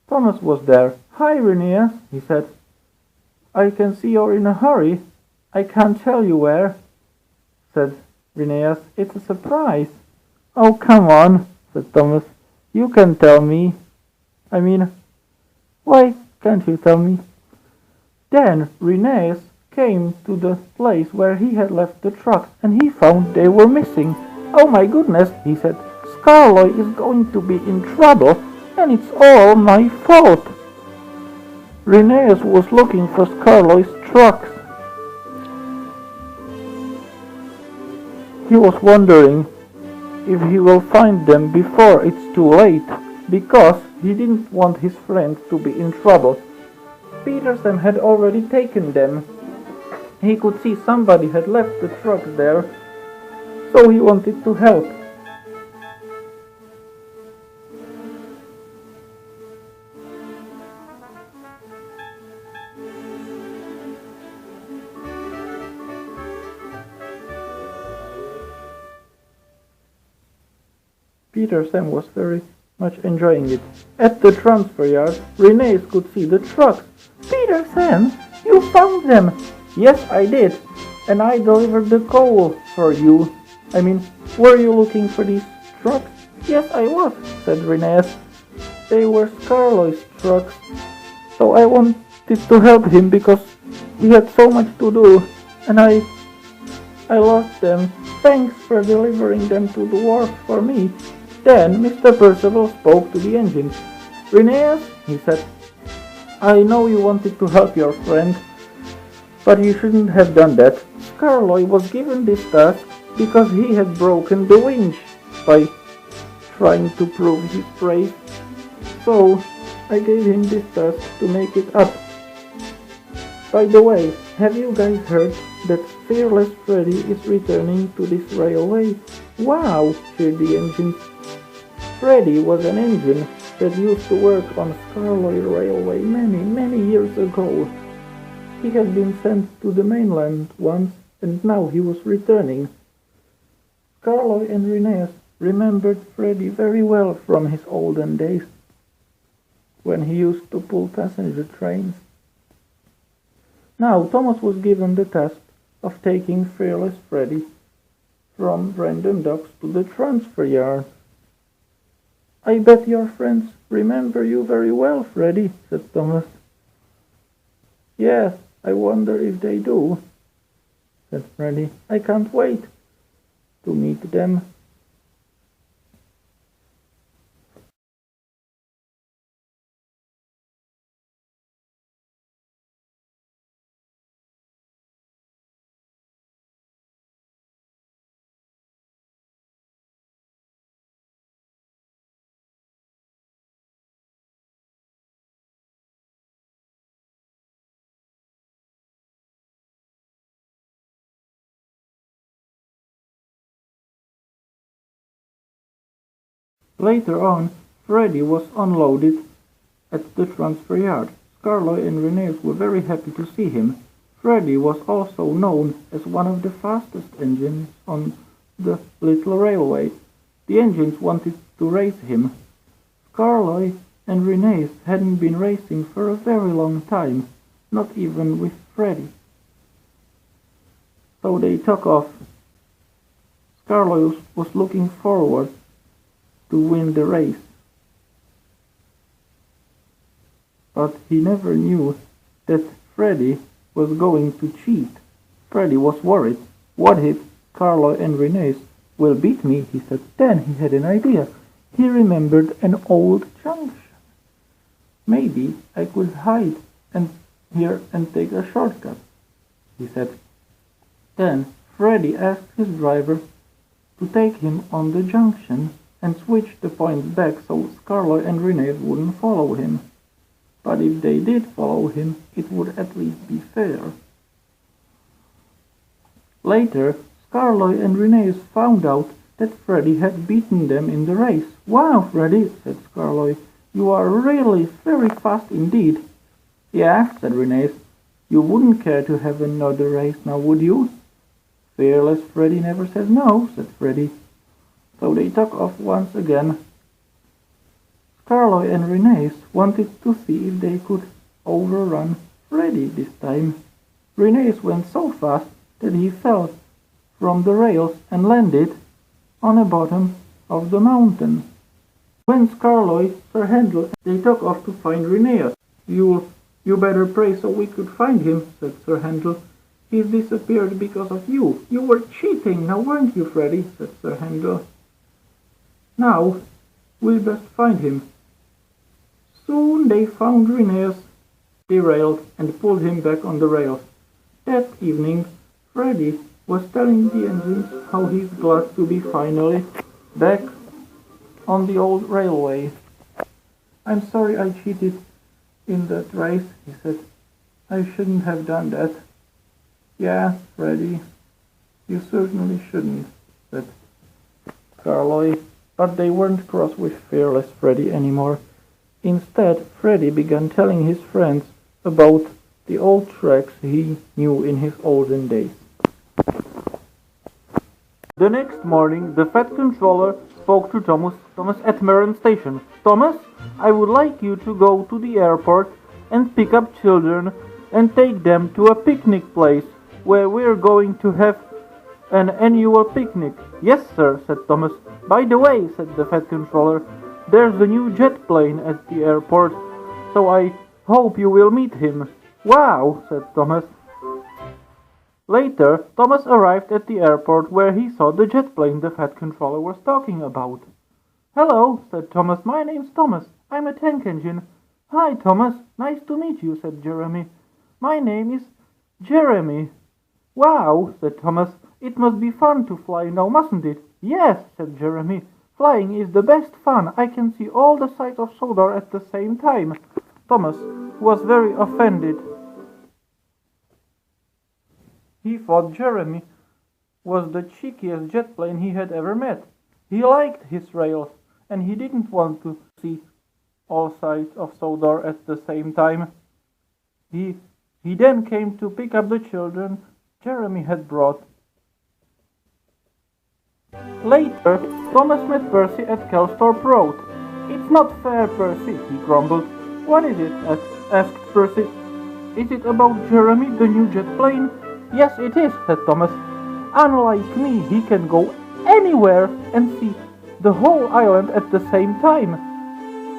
Thomas was there. "Hi, Rheneas," he said. "I can see you're in a hurry. I can't tell you where," said Rheneas. "It's a surprise." "Oh, come on," said Thomas. "You can tell me. I mean, why can't you tell me?" Then Rheneas came to the place where he had left the trucks, and he found they were missing. "Oh my goodness," he said. "Scarloy is going to be in trouble, and it's all my fault." Rheneas was looking for Scarloy's trucks. He was wondering if he will find them before it's too late, because he didn't want his friend to be in trouble. Peter Sam had already taken them. He could see somebody had left the trucks there, so he wanted to help. Peter Sam was very much enjoying it. At the transfer yard, Rheneas could see the trucks. "Peter Sam, you found them!" "Yes, I did, and I delivered the coal for you." "I mean, were you looking for these trucks?" "Yes, I was," said Rheneas. "They were Scarloy's trucks, so I wanted to help him because he had so much to do, and I I lost them. Thanks for delivering them to the wharf for me." Then Mr. Percival spoke to the engine. "Rheneas," he said, "I know you wanted to help your friend, but you shouldn't have done that. Skarloey was given this task because he had broken the winch by trying to prove his praise. So I gave him this task to make it up. By the way, have you guys heard that Fearless Freddy is returning to this railway?" "Wow!" cheered the engines. Freddy was an engine that used to work on Skarloey Railway many years ago. He had been sent to the mainland once, and now he was returning. Skarloey and Rheneas remembered Freddy very well from his olden days, when he used to pull passenger trains. Now Thomas was given the task of taking Fearless Freddy from Brandon Docks to the transfer yard. "I bet your friends remember you very well, Freddy," said Thomas. "Yes, I wonder if they do," said Freddy. "I can't wait to meet them." Later on, Freddy was unloaded at the transfer yard. Skarloey and Rheneas were very happy to see him. Freddy was also known as one of the fastest engines on the little railway. The engines wanted to race him. Skarloey and Rheneas hadn't been racing for a very long time, not even with Freddy. So they took off. Skarloey was looking forward to win the race, but he never knew that Freddy was going to cheat. Freddy was worried. "What if Skarloey and Rheneas will beat me?" he said. Then he had an idea. He remembered an old junction. "Maybe I could hide here and take a shortcut," he said. Then Freddy asked his driver to take him on the junction and switch the points back so Skarloey and Rheneas wouldn't follow him. But if they did follow him, it would at least be fair. Later, Skarloey and Rheneas found out that Freddy had beaten them in the race. "Wow, Freddy," said Skarloey, "you are really very fast indeed." "Yeah," said Rheneas, "you wouldn't care to have another race now, would you?" "Fearless Freddy never says no," said Freddy. So they took off once again. Skarloey and Rheneas wanted to see if they could overrun Freddy this time. Rheneas went so fast that he fell from the rails and landed on the bottom of the mountain. When Skarloey, Sir Handel, they took off to find Rheneas. You better pray so we could find him," said Sir Handel. "He's disappeared because of you. You were cheating, now weren't you, Freddy?" said Sir Handel. "Now we best find him." Soon they found Rheneas derailed and pulled him back on the rails. That evening, Freddy was telling the engines how he's glad to be finally back on the old railway. "I'm sorry I cheated in that race," he said. "I shouldn't have done that." "Yeah, Freddy, you certainly shouldn't," said Skarloey. But they weren't cross with Fearless Freddy anymore. Instead, Freddy began telling his friends about the old tracks he knew in his olden days. The next morning, the Fat Controller spoke to Thomas at Merron Station. "Thomas, I would like you to go to the airport and pick up children and take them to a picnic place where we're going to have an annual picnic." "Yes, sir," said Thomas. "By the way," said the Fat Controller, "there's a new jet plane at the airport, so I hope you will meet him." "Wow," said Thomas. Later, Thomas arrived at the airport where he saw the jet plane the Fat Controller was talking about. "Hello," said Thomas. "My name's Thomas. I'm a tank engine." "Hi, Thomas. Nice to meet you," said Jeremy. "My name is Jeremy." "Wow," said Thomas. "It must be fun to fly now, mustn't it?" "Yes," said Jeremy. "Flying is the best fun. I can see all the sides of Sodor at the same time." Thomas was very offended. He thought Jeremy was the cheekiest jet plane he had ever met. He liked his rails, and he didn't want to see all sides of Sodor at the same time. He then came to pick up the children Jeremy had brought. Later, Thomas met Percy at Kelsthorpe Road. "It's not fair, Percy," he grumbled. "What is it?" asked Percy. "Is it about Jeremy, the new jet plane?" "Yes, it is," said Thomas. "Unlike me, he can go anywhere and see the whole island at the same time."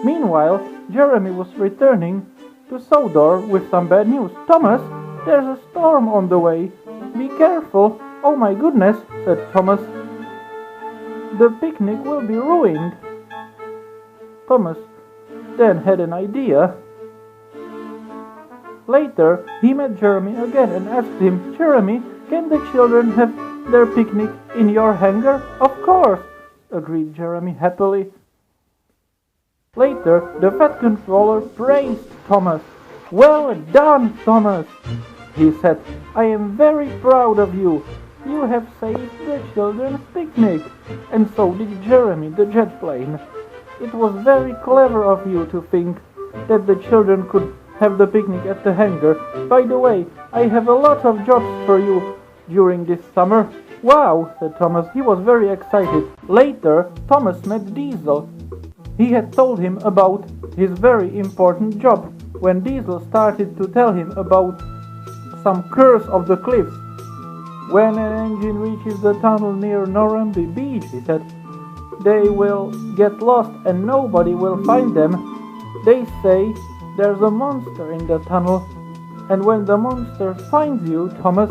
Meanwhile, Jeremy was returning to Sodor with some bad news. "Thomas, there's a storm on the way. Be careful." "Oh my goodness," said Thomas. "The picnic will be ruined." Thomas then had an idea. Later, he met Jeremy again and asked him, "Jeremy, can the children have their picnic in your hangar?" "Of course," agreed Jeremy happily. Later, the Fat Controller praised Thomas. "Well done, Thomas," he said. "I am very proud of you. You have saved the children's picnic." And so did Jeremy, the jet plane. "It was very clever of you to think that the children could have the picnic at the hangar. By the way, I have a lot of jobs for you during this summer." "Wow," said Thomas. He was very excited. Later, Thomas met Diesel. He had told him about his very important job. When Diesel started to tell him about some curse of the cliffs, "When an engine reaches the tunnel near Norramby Beach," he said, "they will get lost and nobody will find them. They say there's a monster in the tunnel, and when the monster finds you, Thomas,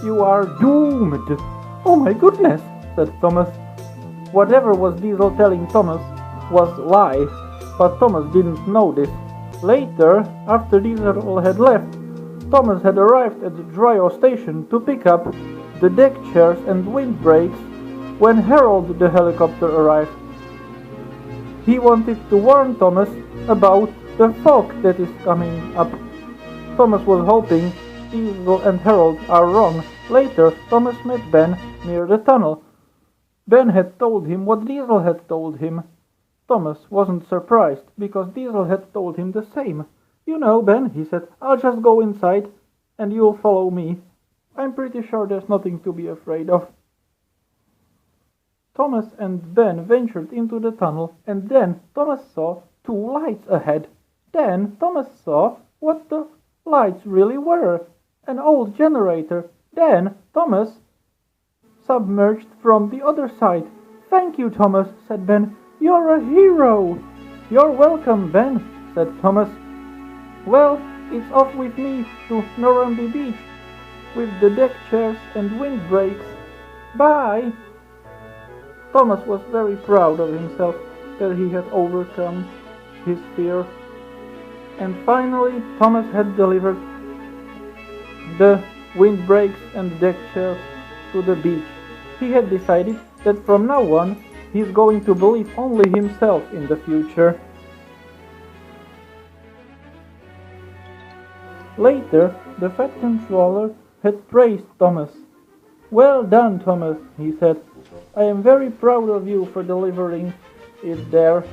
you are doomed." "Oh my goodness," said Thomas. Whatever was Diesel telling Thomas was lie, but Thomas didn't know this. Later, after Diesel had left, Thomas had arrived at the Dryo station to pick up the deck chairs and windbreaks when Harold the helicopter arrived. He wanted to warn Thomas about the fog that is coming up. Thomas was hoping Diesel and Harold are wrong. Later, Thomas met Ben near the tunnel. Ben had told him what Diesel had told him. Thomas wasn't surprised, because Diesel had told him the same. "You know, Ben," he said, "I'll just go inside, and you'll follow me. I'm pretty sure there's nothing to be afraid of." Thomas and Ben ventured into the tunnel, and then Thomas saw two lights ahead. Then Thomas saw what the lights really were, an old generator. Then Thomas submerged from the other side. "Thank you, Thomas," said Ben. "You're a hero." "You're welcome, Ben," said Thomas. "Well, it's off with me to Norramby Beach with the deck chairs and windbreaks. Bye." Thomas was very proud of himself that he had overcome his fear. And finally, Thomas had delivered the windbreaks and deck chairs to the beach. He had decided that from now on, he's going to believe only himself in the future. Later, the Fat Controller had praised Thomas. "Well done, Thomas," he said. "I am very proud of you for delivering it there."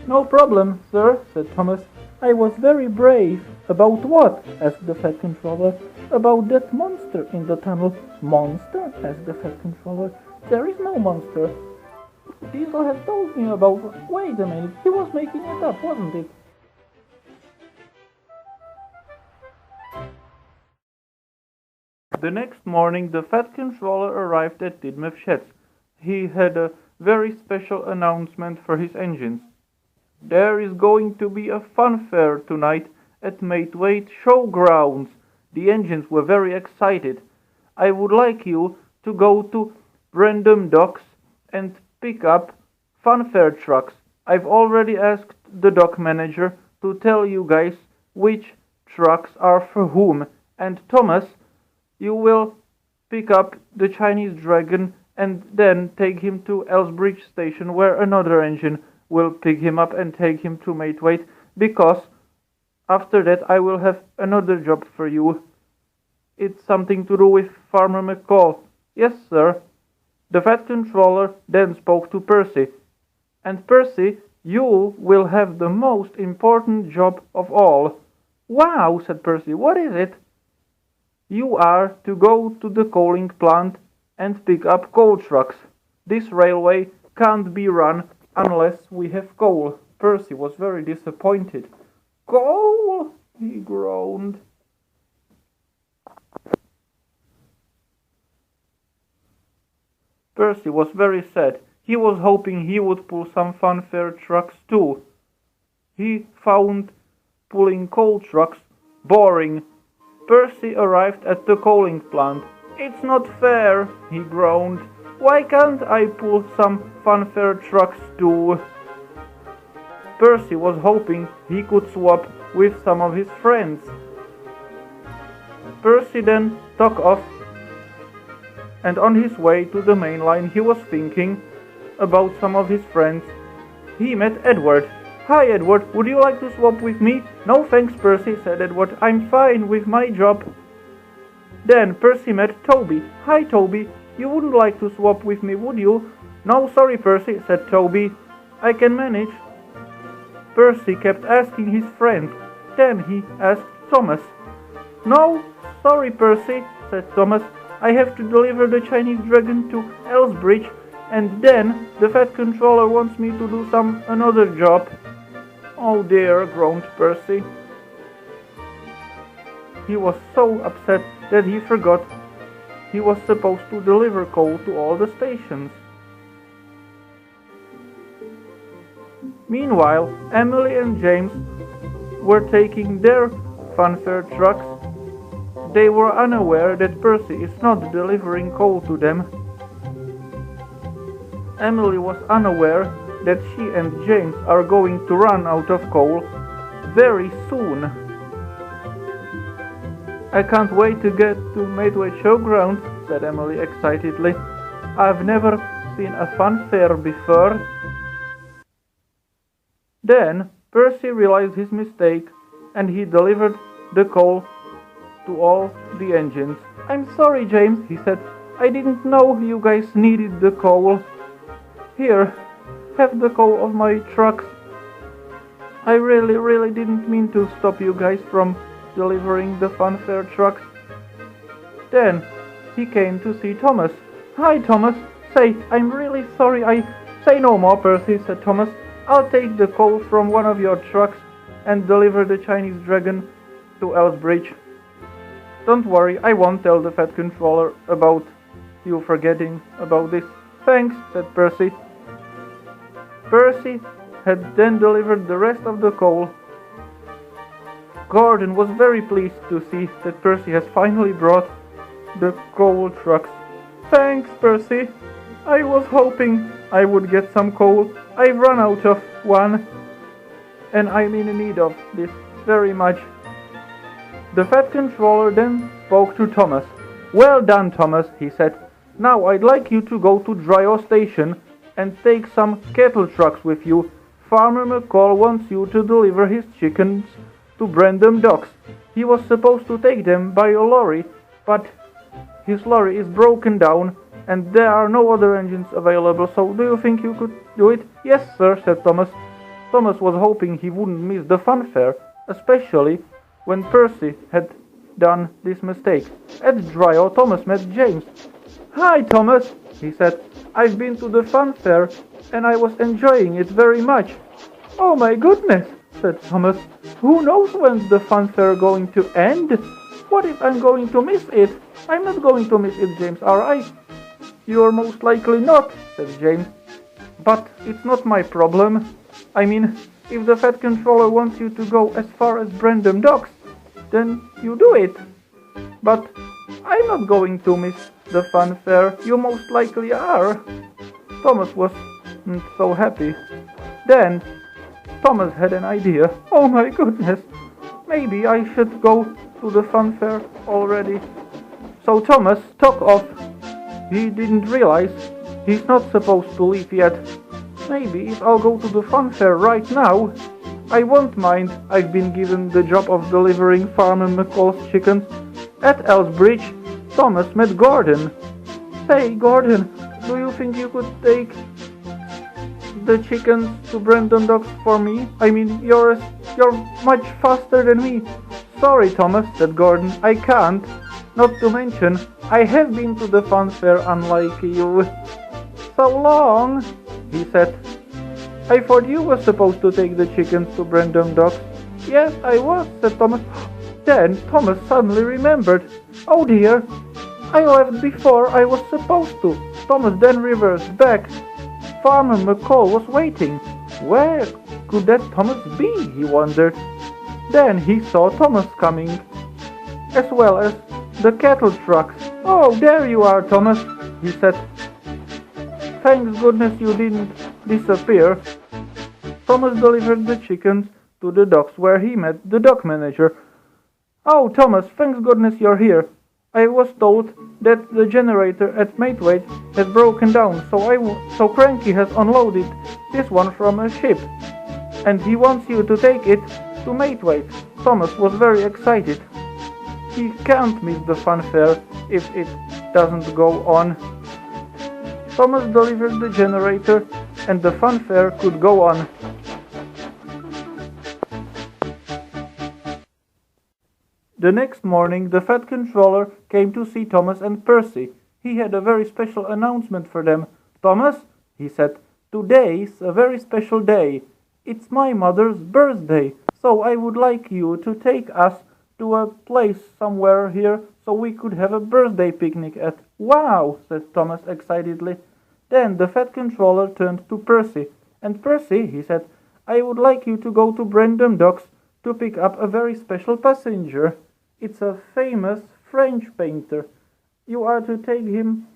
"No problem, sir," said Thomas. "I was very brave." "About what?" asked the Fat Controller. "About that monster in the tunnel." "Monster?" asked the Fat Controller. "There is no monster. Diesel had told me about..." "Wait a minute, he was making it up, wasn't it?" The next morning, the Fat Controller arrived at Tidmouth Sheds. He had a very special announcement for his engines. "There is going to be a fun fair tonight at Maidwaite Showgrounds." The engines were very excited. I would like you to go to Brandon Docks and pick up funfair trucks. I've already asked the dock manager to tell you guys which trucks are for whom. And Thomas, you will pick up the Chinese Dragon and then take him to Elsbridge Station, where another engine will pick him up and take him to Mateway, because after that I will have another job for you. It's something to do with Farmer McCall. Yes, sir. The Fat Controller then spoke to Percy. And Percy, you will have the most important job of all. Wow, said Percy. What is it? You are to go to the coaling plant and pick up coal trucks. This railway can't be run unless we have coal. Percy was very disappointed. Coal? He groaned. Percy was very sad. He was hoping he would pull some funfair trucks too. He found pulling coal trucks boring. Percy arrived at the coaling plant. It's not fair, he groaned. Why can't I pull some funfair trucks too? Percy was hoping he could swap with some of his friends. Percy then took off, and on his way to the main line he was thinking about some of his friends. He met Edward. Hi Edward, would you like to swap with me? No thanks Percy, said Edward. I'm fine with my job. Then Percy met Toby. Hi Toby, you wouldn't like to swap with me, would you? No, sorry Percy, said Toby. I can manage. Percy kept asking his friend. Then he asked Thomas. No, sorry Percy, said Thomas. I have to deliver the Chinese Dragon to Elsbridge, and then the Fat Controller wants me to do another job. Oh dear, groaned Percy. He was so upset that he forgot he was supposed to deliver coal to all the stations. Meanwhile, Emily and James were taking their funfair trucks. They were unaware that Percy is not delivering coal to them. Emily was unaware that she and James are going to run out of coal very soon. I can't wait to get to Mateway Showground, said Emily excitedly. I've never seen a funfair before. Then Percy realized his mistake and he delivered the coal to all the engines. I'm sorry, James, he said. I didn't know you guys needed the coal. Here, have the coal of my trucks. I really didn't mean to stop you guys from delivering the funfair trucks. Then he came to see Thomas. Hi, Thomas. Say, I'm really sorry. Say no more, Percy, said Thomas. I'll take the coal from one of your trucks and deliver the Chinese Dragon to Elsbridge. Don't worry, I won't tell the Fat Controller about you forgetting about this. Thanks, said Percy. Percy had then delivered the rest of the coal. Gordon was very pleased to see that Percy has finally brought the coal trucks. Thanks, Percy. I was hoping I would get some coal. I've run out of one, and I'm in need of this very much. The Fat Controller then spoke to Thomas. Well done, Thomas, he said. Now I'd like you to go to Dryo Station and take some cattle trucks with you. Farmer McCall wants you to deliver his chickens to Brandon Docks. He was supposed to take them by a lorry, but his lorry is broken down and there are no other engines available, so do you think you could do it? Yes, sir, said Thomas. Thomas was hoping he wouldn't miss the funfair, especially when Percy had done this mistake. At Dryo, Thomas met James. Hi, Thomas, he said. I've been to the funfair and I was enjoying it very much. Oh my goodness, said Thomas. Who knows when's the funfair going to end? What if I'm going to miss it? I'm not going to miss it, James, are I? You're most likely not, said James. But it's not my problem. I mean, if the Fat Controller wants you to go as far as Brandon Docks, then you do it. But I'm not going to miss the funfair. You most likely are. Thomas wasn't so happy. Then Thomas had an idea. Oh my goodness, maybe I should go to the funfair already. So Thomas took off. He didn't realize he's not supposed to leave yet. Maybe if I'll go to the funfair right now, I won't mind. I've been given the job of delivering Farmer McCall's chickens. At Elsbridge, Thomas met Gordon. Hey Gordon, do you think you could take the chickens to Brandon Docks for me? I mean, you're much faster than me. Sorry Thomas, said Gordon, I can't. Not to mention, I have been to the funfair unlike you. So long, he said. I thought you were supposed to take the chickens to Brandon Docks. Yes, I was, said Thomas. Then Thomas suddenly remembered. Oh dear, I left before I was supposed to. Thomas then reversed back. Farmer McCall was waiting. Where could that Thomas be, he wondered. Then he saw Thomas coming, as well as the cattle trucks. Oh, there you are, Thomas, he said. Thanks goodness you didn't disappear. Thomas delivered the chickens to the docks where he met the dock manager. Oh, Thomas, thanks goodness you're here. I was told that the generator at Maithwaite has broken down, so Cranky has unloaded this one from a ship, and he wants you to take it to Maithwaite. Thomas was very excited. He can't miss the funfair if it doesn't go on. Thomas delivered the generator, and the funfair could go on. The next morning, the Fed Controller came to see Thomas and Percy. He had a very special announcement for them. Thomas, he said, today's a very special day. It's my mother's birthday, so I would like you to take us to a place somewhere here so we could have a birthday picnic at. Wow, said Thomas excitedly. Then the Fed Controller turned to Percy. And Percy, he said, I would like you to go to Brandon Docks to pick up a very special passenger. It's a famous French painter. You are to take him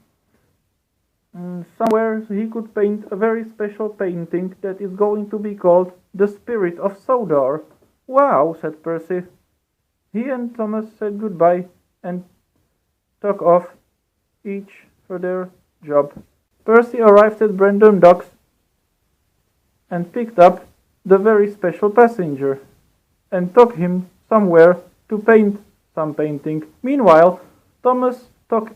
somewhere so he could paint a very special painting that is going to be called The Spirit of Sodor. Wow, said Percy. He and Thomas said goodbye and took off, each for their job. Percy arrived at Brandon Docks and picked up the very special passenger and took him somewhere to paint some painting. Meanwhile, Thomas took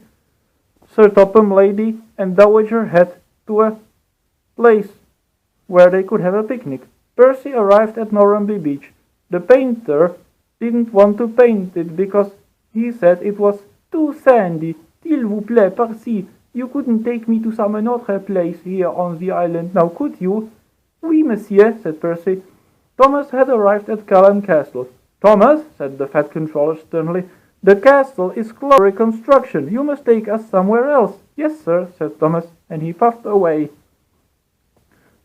Sir Topham Lady and Dowager Het to a place where they could have a picnic. Percy arrived at Norramby Beach. The painter didn't want to paint it because he said it was too sandy. S'il vous plaît, Percy, you couldn't take me to some another place here on the island now, could you? Oui, monsieur, said Percy. Thomas had arrived at Callan Castle. Thomas, said the Fat Controller sternly, the castle is closed for reconstruction. You must take us somewhere else. Yes, sir, said Thomas, and he puffed away.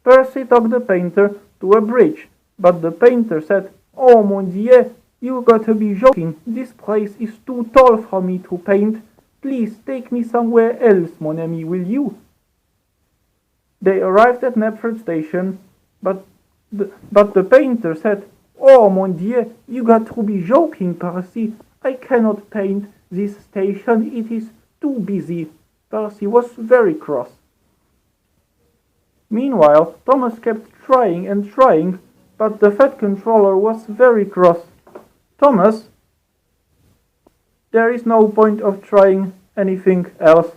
Percy took the painter to a bridge, but the painter said, Oh, mon Dieu, you got to be joking. This place is too tall for me to paint. Please take me somewhere else, mon ami, will you? They arrived at Knapford Station, but the painter said, Oh, mon Dieu, you got to be joking, Percy. I cannot paint this station. It is too busy. Percy was very cross. Meanwhile, Thomas kept trying and trying, but the Fat Controller was very cross. Thomas, there is no point of trying anything else.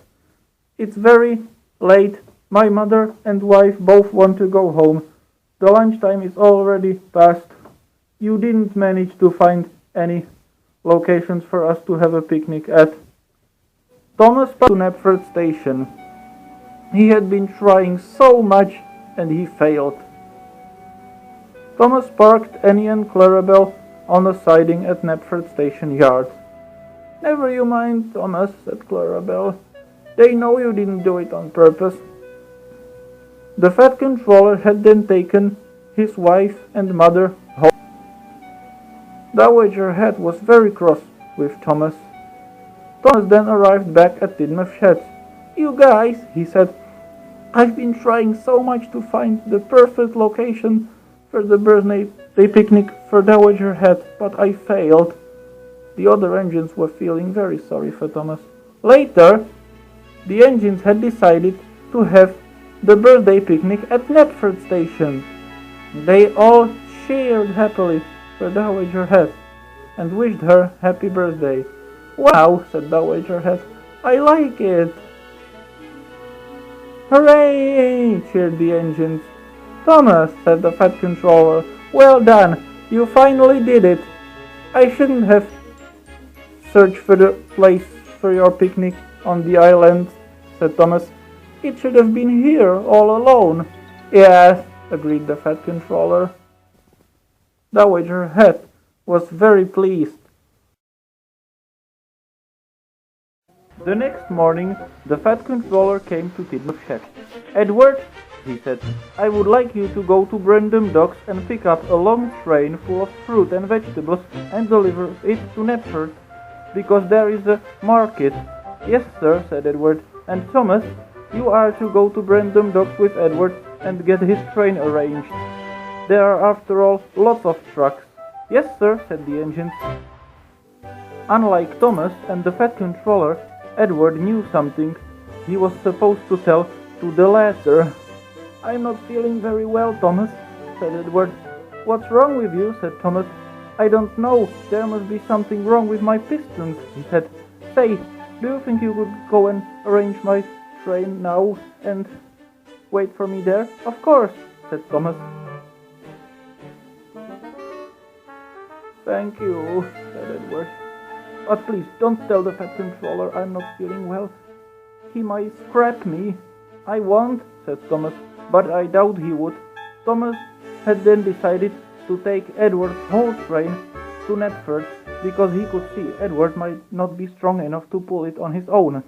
It's very late. My mother and wife both want to go home. The lunchtime is already past. You didn't manage to find any locations for us to have a picnic at. Thomas passed to Knapford Station. He had been trying so much and he failed. Thomas parked Annie and Clarabelle on a siding at Knapford Station yard. Never you mind, Thomas, said Clarabelle. They know you didn't do it on purpose. The Fat Controller had then taken his wife and mother home. Dowager Het was very cross with Thomas. Thomas then arrived back at Tidmouth Sheds. "You guys," he said, "I've been trying so much to find the perfect location for the birthday picnic for Dowager Head, but I failed." The other engines were feeling very sorry for Thomas. Later, the engines had decided to have the birthday picnic at Knapford Station. They all cheered happily for Dowager Head and wished her happy birthday. "Wow," said Dowager Head, "I like it." "Hooray!" cheered the engines. "Thomas," said the Fat Controller, "well done, you finally did it. I shouldn't have searched for the place for your picnic on the island," said Thomas. "It should have been here all alone." "Yes," agreed the Fat Controller. Dowager Head was very pleased. The next morning, the Fat Controller came to Tidmouth Shed. "Edward," he said, "I would like you to go to Brendam Docks and pick up a long train full of fruit and vegetables and deliver it to Knapford, because there is a market." "Yes, sir," said Edward. "And Thomas, you are to go to Brendam Docks with Edward and get his train arranged. There are, after all, lots of trucks." "Yes, sir," said the engines. Unlike Thomas and the Fat Controller, Edward knew something he was supposed to tell to the latter. "I'm not feeling very well, Thomas," said Edward. "What's wrong with you?" said Thomas. "I don't know. There must be something wrong with my pistons," he said. "Say, do you think you could go and arrange my train now and wait for me there?" "Of course," said Thomas. "Thank you," said Edward. "But please don't tell the Fat Controller I'm not feeling well. He might scrap me." "I won't," said Thomas, "but I doubt he would." Thomas had then decided to take Edward's whole train to Knapford, because he could see Edward might not be strong enough to pull it on his own.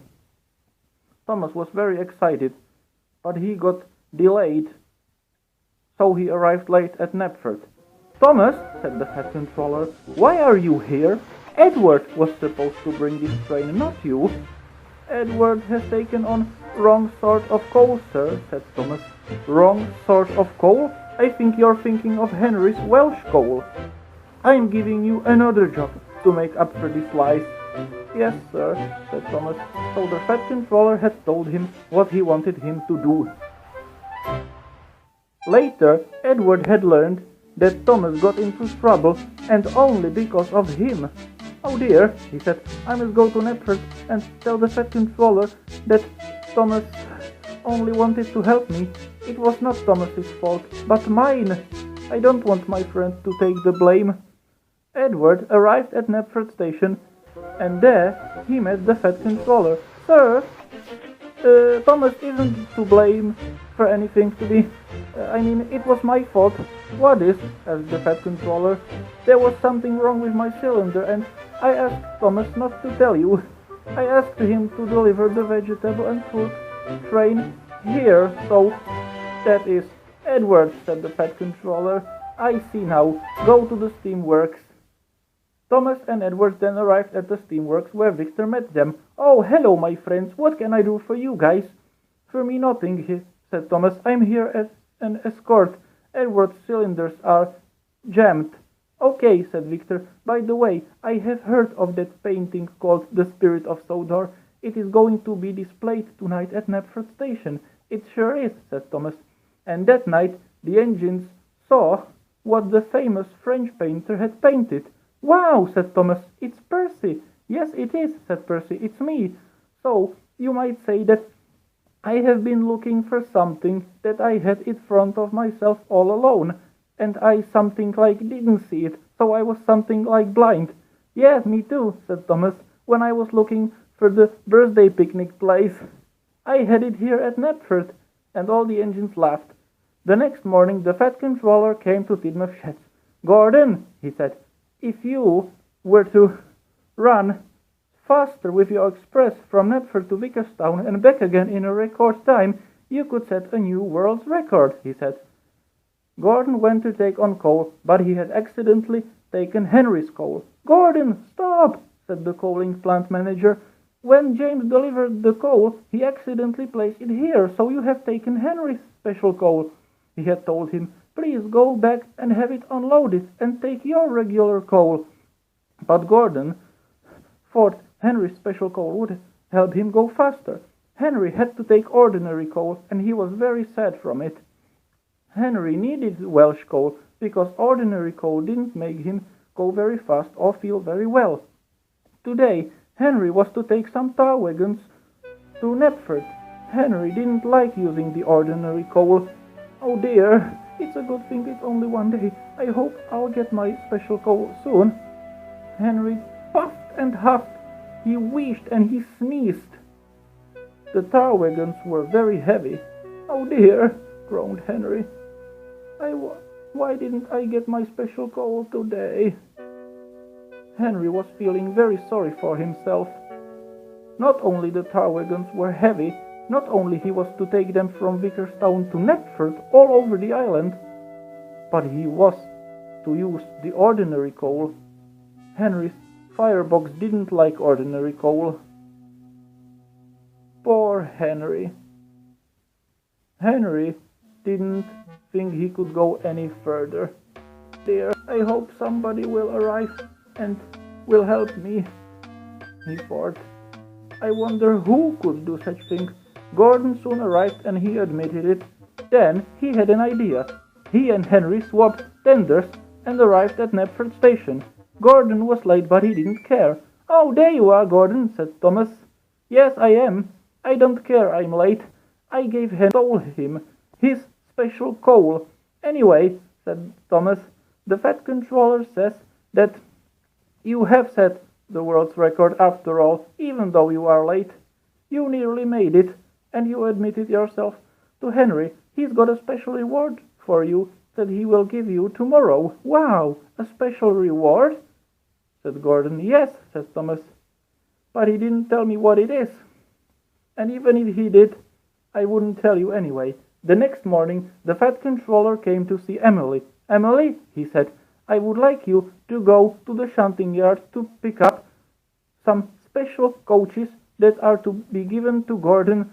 Thomas was very excited, but he got delayed, so he arrived late at Knapford. "Thomas," said the Fat Controller, "why are you here? Edward was supposed to bring this train, not you." "Edward has taken on wrong sort of coal, sir," said Thomas. "Wrong sort of coal? I think you're thinking of Henry's Welsh coal. I'm giving you another job to make up for this lies." "Yes, sir," said Thomas. So the Fat Controller had told him what he wanted him to do. Later, Edward had learned that Thomas got into trouble, and only because of him. "Oh dear," he said, "I must go to Knapford and tell the Fat Controller that Thomas only wanted to help me. It was not Thomas's fault, but mine. I don't want my friend to take the blame." Edward arrived at Knapford Station, and there he met the Fat Controller. "Sir, Thomas isn't to blame for anything to be... it was my fault." "What is?" asked the Fat Controller. "There was something wrong with my cylinder, and I asked Thomas not to tell you. I asked him to deliver the vegetable and fruit train here, so..." "That is Edward," said the Fat Controller. "I see now. Go to the steamworks." Thomas and Edward then arrived at the steamworks, where Victor met them. "Oh, hello, my friends. What can I do for you guys?" "For me, nothing," said Thomas. "I'm here as an escort. Edward's cylinders are jammed." "Okay," said Victor. "By the way, I have heard of that painting called The Spirit of Sodor. It is going to be displayed tonight at Knapford Station." "It sure is," said Thomas. And that night the engines saw what the famous French painter had painted. "Wow," said Thomas, "it's Percy." "Yes, it is," said Percy, "it's me. So, you might say that I have been looking for something that I had in front of myself all alone, and I something like didn't see it, so I was something like blind." "Yeah, me too," said Thomas, "when I was looking for the birthday picnic place. I had it here at Knapford," and all the engines laughed. The next morning the Fat Controller came to Tidmouth Sheds. "Gordon," he said, "if you were to run faster with your express from Knapford to Vickerstown and back again in a record time, you could set a new world's record," he said. Gordon went to take on coal, but he had accidentally taken Henry's coal. "Gordon, stop!" said the coaling plant manager. When James delivered the coal, he accidentally placed it here, so you have taken Henry's special coal. He had told him, please go back and have it unloaded and take your regular coal. But Gordon thought Henry's special coal would help him go faster. Henry had to take ordinary coal, and he was very sad from it. Henry needed Welsh coal because ordinary coal didn't make him go very fast or feel very well. Today, Henry was to take some tar wagons to Knapford. Henry didn't like using the ordinary coal. Oh dear, it's a good thing it's only one day. I hope I'll get my special coal soon. Henry puffed and huffed. He wheezed and he sneezed. The tar wagons were very heavy. Oh dear, groaned Henry. Why didn't I get my special coal today? Henry was feeling very sorry for himself. Not only the tar wagons were heavy, not only he was to take them from Vickerstown to Knapford all over the island, but he was to use the ordinary coal. Henry's firebox didn't like ordinary coal. Poor Henry. Henry didn't think he could go any further. Dear, I hope somebody will arrive and will help me, he thought. I wonder who could do such things. Gordon soon arrived and he admitted it. Then he had an idea. He and Henry swapped tenders and arrived at Knapford station. Gordon was late, but he didn't care. Oh, there you are, Gordon, said Thomas. Yes, I am. I don't care I'm late. I gave Henry stole him his special coal. Anyway, said Thomas, the Fat Controller says that you have set the world's record after all, even though you are late. You nearly made it, and you admitted yourself to Henry. He's got a special reward for you that he will give you tomorrow. Wow, a special reward? Said Gordon. Yes, said Thomas, but he didn't tell me what it is. And even if he did, I wouldn't tell you anyway. The next morning, the Fat Controller came to see Emily. Emily, he said, I would like you to go to the shunting yard to pick up some special coaches that are to be given to Gordon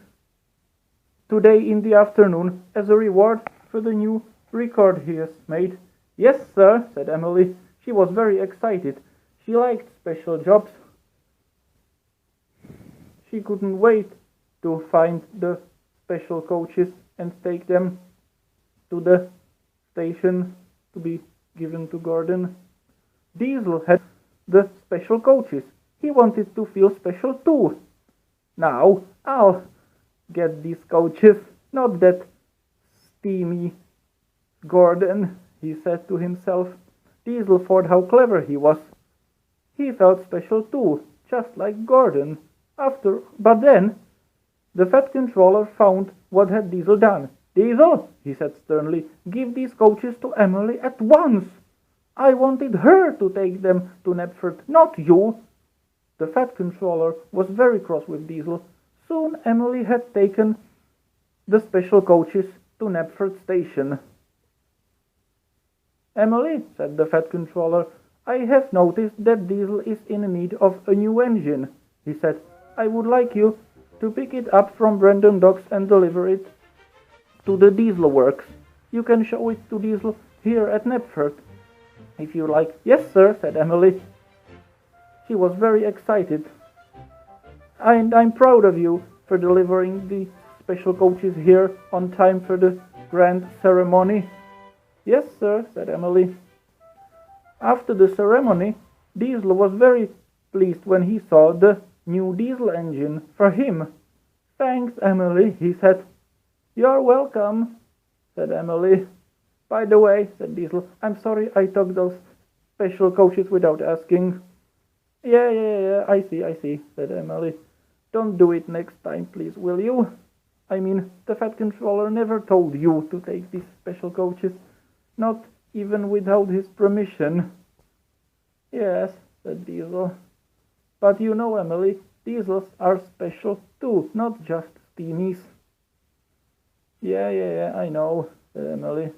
today in the afternoon as a reward for the new record he has made. Yes, sir, said Emily. She was very excited. She liked special jobs. She couldn't wait to find the special coaches and take them to the station to be given to Gordon. Diesel had the special coaches. He wanted to feel special too. Now I'll get these coaches, not that steamy Gordon, he said to himself. Diesel thought how clever he was. He felt special too, just like Gordon. But then the Fat Controller found what had Diesel done. Diesel, he said sternly, give these coaches to Emily at once. I wanted her to take them to Knapford, not you. The Fat Controller was very cross with Diesel. Soon Emily had taken the special coaches to Knapford station. Emily, said the Fat Controller, I have noticed that Diesel is in need of a new engine. He said, I would like you to pick it up from Brandon Docks and deliver it to the Diesel Works. You can show it to Diesel here at Knapford, if you like. Yes, sir, said Emily. She was very excited. And I'm proud of you for delivering the special coaches here on time for the grand ceremony. Yes, sir, said Emily. After the ceremony, Diesel was very pleased when he saw the new diesel engine for him. Thanks, Emily, he said. You're welcome, said Emily. By the way, said Diesel, I'm sorry I took those special coaches without asking. Yeah, I see, said Emily. Don't do it next time, please, will you? I mean, the Fat Controller never told you to take these special coaches, not even without his permission. Yes, said Diesel. But you know, Emily, diesels are special too, not just steamies. Yeah, I know, said Emily.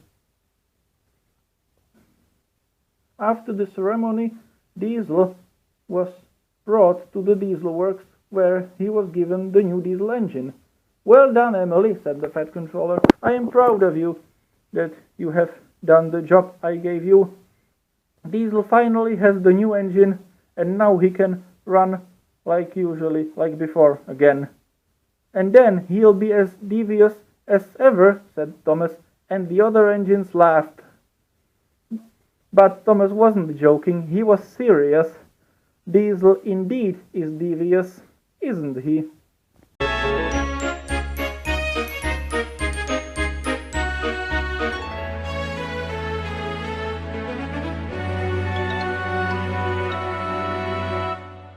After the ceremony, Diesel was brought to the Diesel Works where he was given the new diesel engine. "Well done, Emily," said the Fat Controller. "I am proud of you that you have done the job I gave you. Diesel finally has the new engine, and now he can run like usually, like before, again." "And then he'll be as devious as ever," said Thomas, and the other engines laughed. But Thomas wasn't joking, he was serious. Diesel indeed is devious, isn't he?